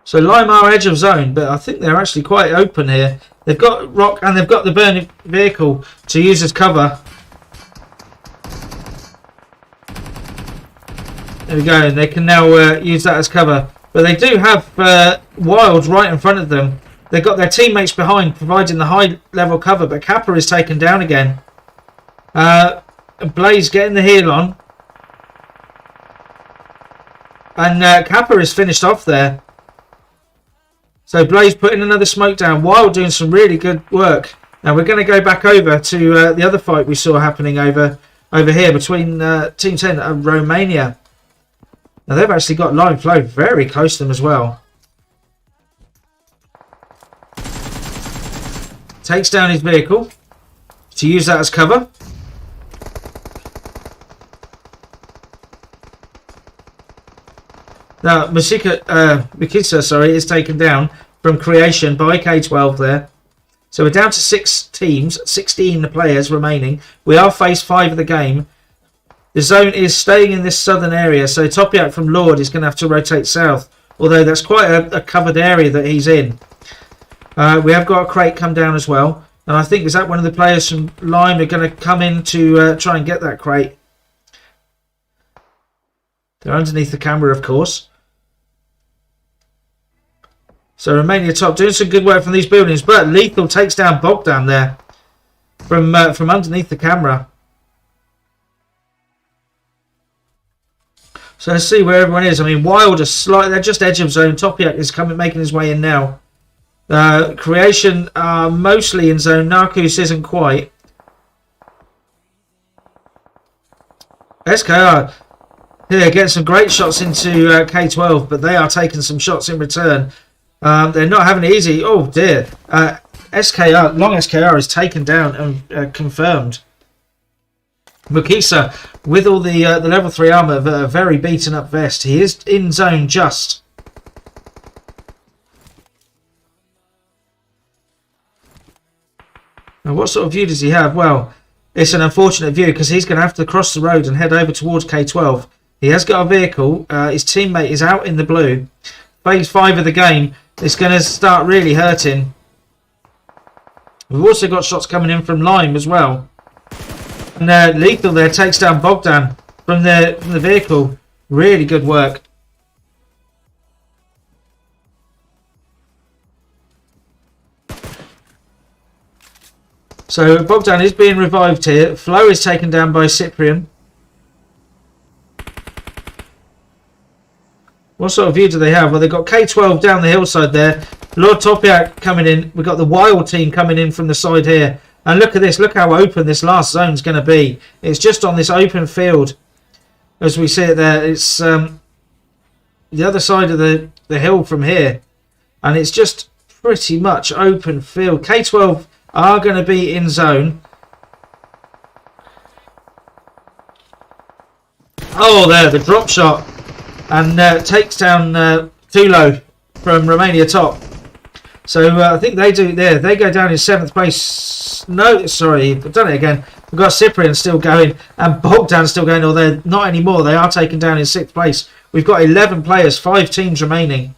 Speaker 1: So Lime are edge of zone, but I think they're actually quite open here. They've got Rock and they've got the burning vehicle to use as cover. There we go, and they can now use that as cover. But they do have Wild right in front of them. They've got their teammates behind, providing the high level cover, but Kappa is taken down again. Blaze getting the heal on. And Kappa is finished off there. So Blaze putting another smoke down. Wild doing some really good work. Now we're going to go back over to the other fight we saw happening over here between Team 10 and Romania. Now they've actually got Lime Flow very close to them as well. Takes down his vehicle to use that as cover. Now Mikitsa, is taken down from creation by K12 there. So we're down to 6 teams, 16 players remaining. We are phase 5 of the game. The zone is staying in this southern area, so Topiak from Lord is going to have to rotate south. Although that's quite a covered area that he's in. We have got a crate come down as well. And I think, is that one of the players from Lime are going to come in to try and get that crate? They're underneath the camera, of course. So Romania top doing some good work from these buildings. But Lethal takes down Bogdan there from underneath the camera. So let's see where everyone is. I mean, Wild are slightly, they're just edge of zone. Topiak is making his way in now. Creation are mostly in zone. Narcus isn't quite. SKR here getting some great shots into K12, but they are taking some shots in return. They're not having it easy. Oh dear. SKR, long SKR is taken down and confirmed. Mukisa with all the level 3 armor, a very beaten up vest. He is in zone just. Now what sort of view does he have? Well, it's an unfortunate view because he's going to have to cross the road and head over towards K12. He has got a vehicle. His teammate is out in the blue. Phase 5 of the game is going to start really hurting. We've also got shots coming in from Lime as well. And Lethal there takes down Bogdan from the vehicle. Really good work. So Bogdan is being revived here. Flo is taken down by Cyprian. What sort of view do they have? Well, they've got K12 down the hillside there. Lord Topiak coming in. We've got the Wild team coming in from the side here. And look at this. Look how open this last zone is going to be. It's just on this open field. As we see it there. It's the other side of the hill from here. And it's just pretty much open field. K12 are going to be in zone. Oh, there. The drop shot. And takes down Tulo from Romania top. So I think they do there. They go down in 7th place. No, sorry, I've done it again. We've got Cyprian still going and Bogdan still going. Although not anymore. They are taken down in 6th place. We've got 11 players, 5 teams remaining.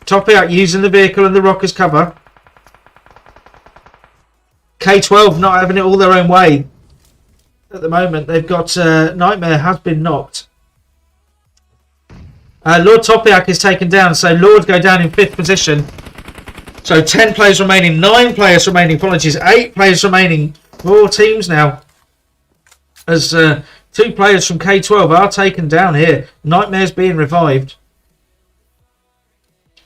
Speaker 1: Topiak using the vehicle and the rock as cover. K12 not having it all their own way. At the moment, they've got Nightmare has been knocked. Lord Topiak is taken down, so Lord go down in 5th position. So 10 players remaining, 9 players remaining, apologies, 8 players remaining, 4 teams now. As 2 players from K12 are taken down here. Nightmare's being revived.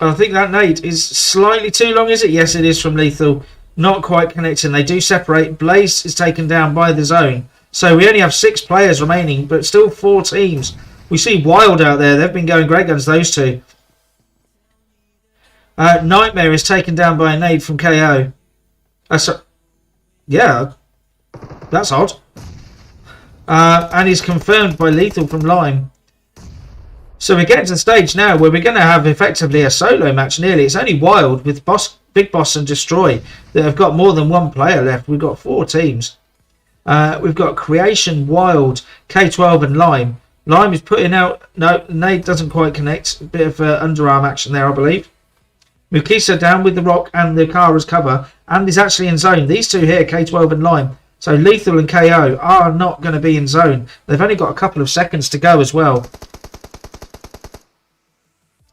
Speaker 1: I think that nade is slightly too long, is it? Yes, it is from Lethal. Not quite connecting. They do separate. Blaze is taken down by the zone. So we only have 6 players remaining, but still 4 teams. We see Wild out there. They've been going great guns, those 2. Nightmare is taken down by a nade from KO. Yeah, that's odd. And he's confirmed by Lethal from Lime. So we're getting to the stage now where we're going to have effectively a solo match nearly. It's only Wild with Big Boss and Destroy that have got more than one player left. We've got 4 teams. We've got Creation, Wild, K12 and Lime. Lime is putting out... No, Nade doesn't quite connect. A bit of underarm action there, I believe. Mukisa down with the rock and the Kara's cover. And is actually in zone. These two here, K12 and Lime. So Lethal and KO are not going to be in zone. They've only got a couple of seconds to go as well.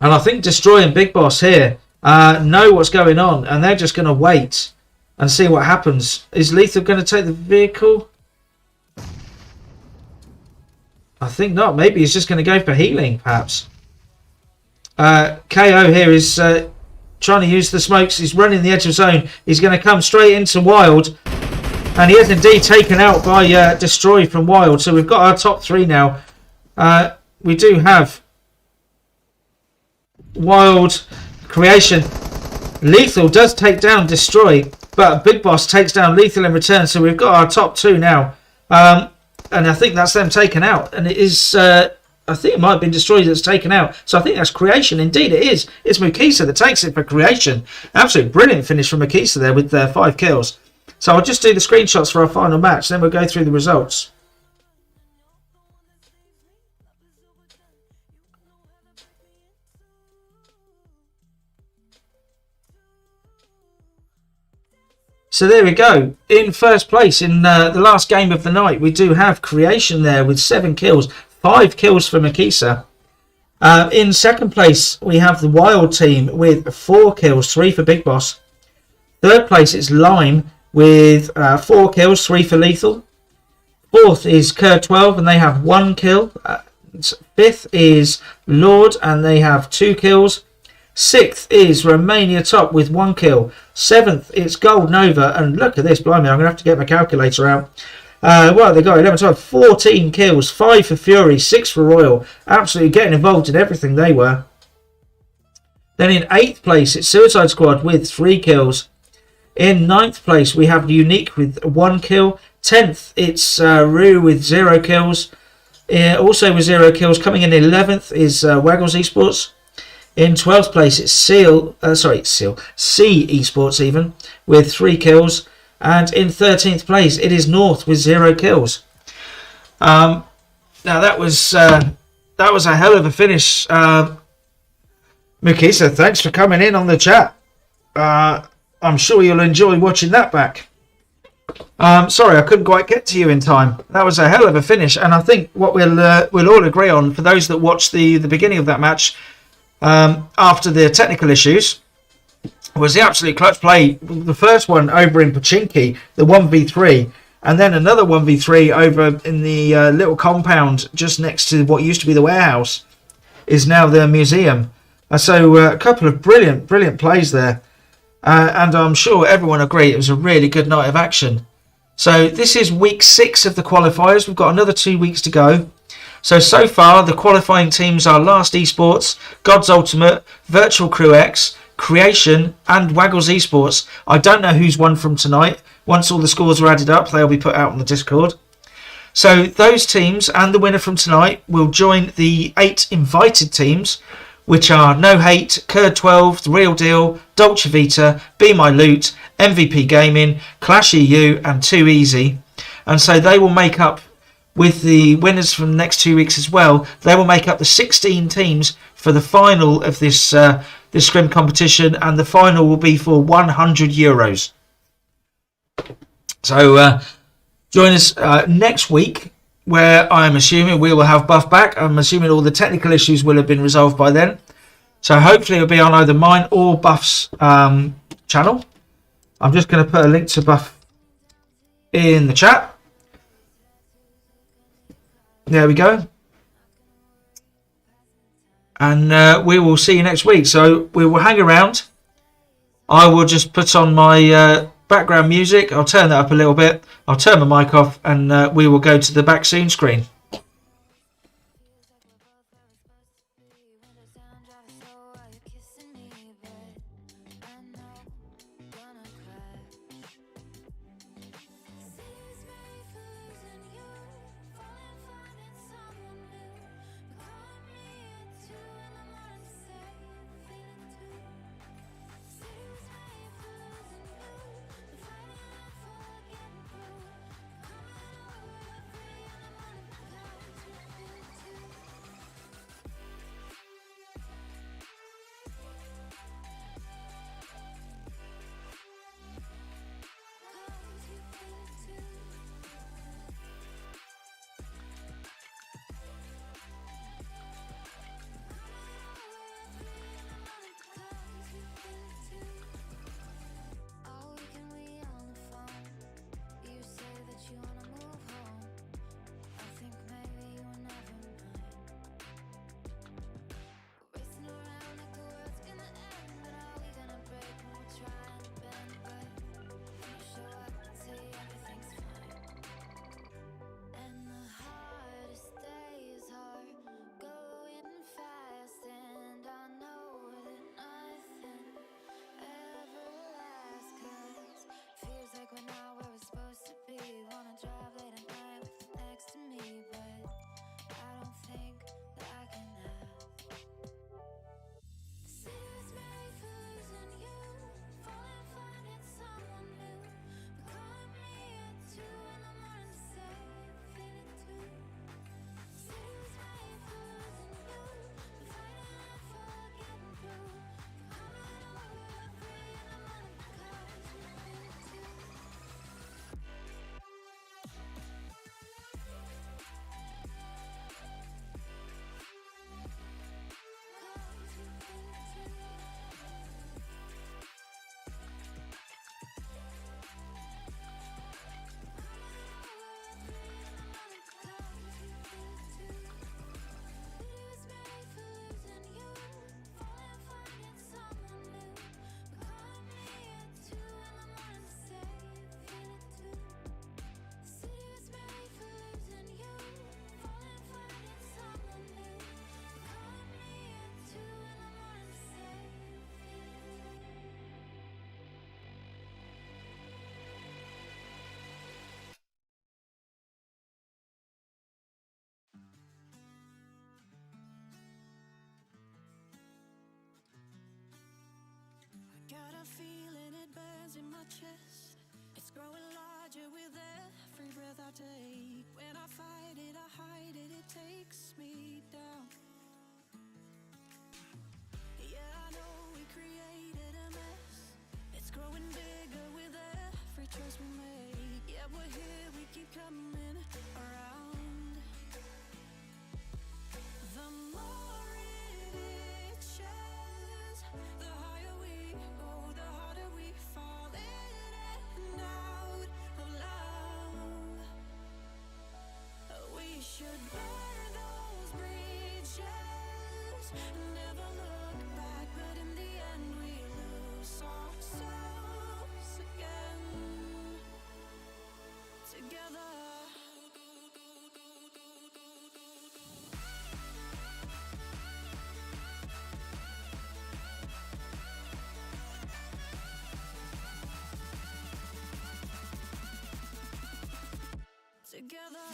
Speaker 1: And I think Destroy and Big Boss here know what's going on. And they're just going to wait and see what happens. Is Lethal going to take the vehicle? I think not. Maybe he's just going to go for healing, perhaps. KO here is trying to use the smokes. He's running the edge of zone. He's going to come straight into Wild. And he is indeed taken out by Destroy from Wild. So we've got our top 3 now. We do have Wild, Creation. Lethal does take down Destroy. But Big Boss takes down Lethal in return. So we've got our top 2 now. And I think that's them taken out. And it is... I think it might have been Destroy that's taken out. So I think that's Creation. Indeed, it is. It's Mukisa that takes it for Creation. Absolutely brilliant finish from Mukisa there with 5 kills. So I'll just do the screenshots for our final match. Then we'll go through the results. So there we go. In first place in the last game of the night, we do have Creation there with 7 kills. 5 kills for Mukisa. In second place, we have the Wild team with 4 kills, 3 for Big Boss. Third place is Lime with 4 kills, 3 for Lethal. Fourth is Kerr12 and they have 1 kill. Fifth is Lord and they have 2 kills. Sixth is Romania Top with 1 kill. Seventh is Gold Nova, and look at this, blimey, I'm going to have to get my calculator out. Well, they got 11 times, 14 kills, 5 for Fury, 6 for Royal. Absolutely getting involved in everything they were. Then in 8th place, it's Suicide Squad with 3 kills. In 9th place, we have Unique with 1 kill. 10th, it's Rue with 0 kills. Also with 0 kills. Coming in 11th is Waggles Esports. In 12th place, it's C Esports even, with 3 kills. And in 13th place, it is North with 0 kills. Now that was a hell of a finish. Mukisa, thanks for coming in on the chat. I'm sure you'll enjoy watching that back. Sorry, I couldn't quite get to you in time. That was a hell of a finish, and I think what we'll all agree on, for those that watched the beginning of that match, after the technical issues, was the absolute clutch play. The first one over in Pochinki, the 1v3, and then another 1v3 over in the little compound just next to what used to be the warehouse, is now the museum. So a couple of brilliant plays there. And I'm sure everyone agreed it was a really good night of action. So this is week 6 of the qualifiers. We've got another 2 weeks to go. So far, the qualifying teams are Last Esports, God's Ultimate, Virtual Crew X, Creation, and Waggles Esports. I don't know who's won from tonight. Once all the scores are added up, they'll be put out on the Discord. So those teams and the winner from tonight will join the 8 invited teams, which are No Hate, Kurd12, The Real Deal, Dolce Vita, Be My Loot, MVP Gaming, Clash EU, and Too Easy. And so they will make up, with the winners from the next 2 weeks as well, they will make up the 16 teams for the final of this scrim competition, and the final will be for €100. So join us next week, where I'm assuming we will have Buff back. I'm assuming all the technical issues will have been resolved by then. So hopefully it'll be on either mine or Buff's channel. I'm just going to put a link to Buff in the chat. There we go. And we will see you next week. So we will hang around. I will just put on my background music. I'll turn that up a little bit. I'll turn my mic off, and we will go to the back scene screen.
Speaker 4: chest. It's growing larger with every breath I take. When I fight it, I hide it, it takes me down. Yeah, I know we created a mess. It's growing bigger with every choice we make. Yeah, we're here, we keep coming around. The more it itches, the higher we go, the harder we fall in and out of love. We should burn those bridges, never look back, but in the end we lose ourselves again. Together. Together.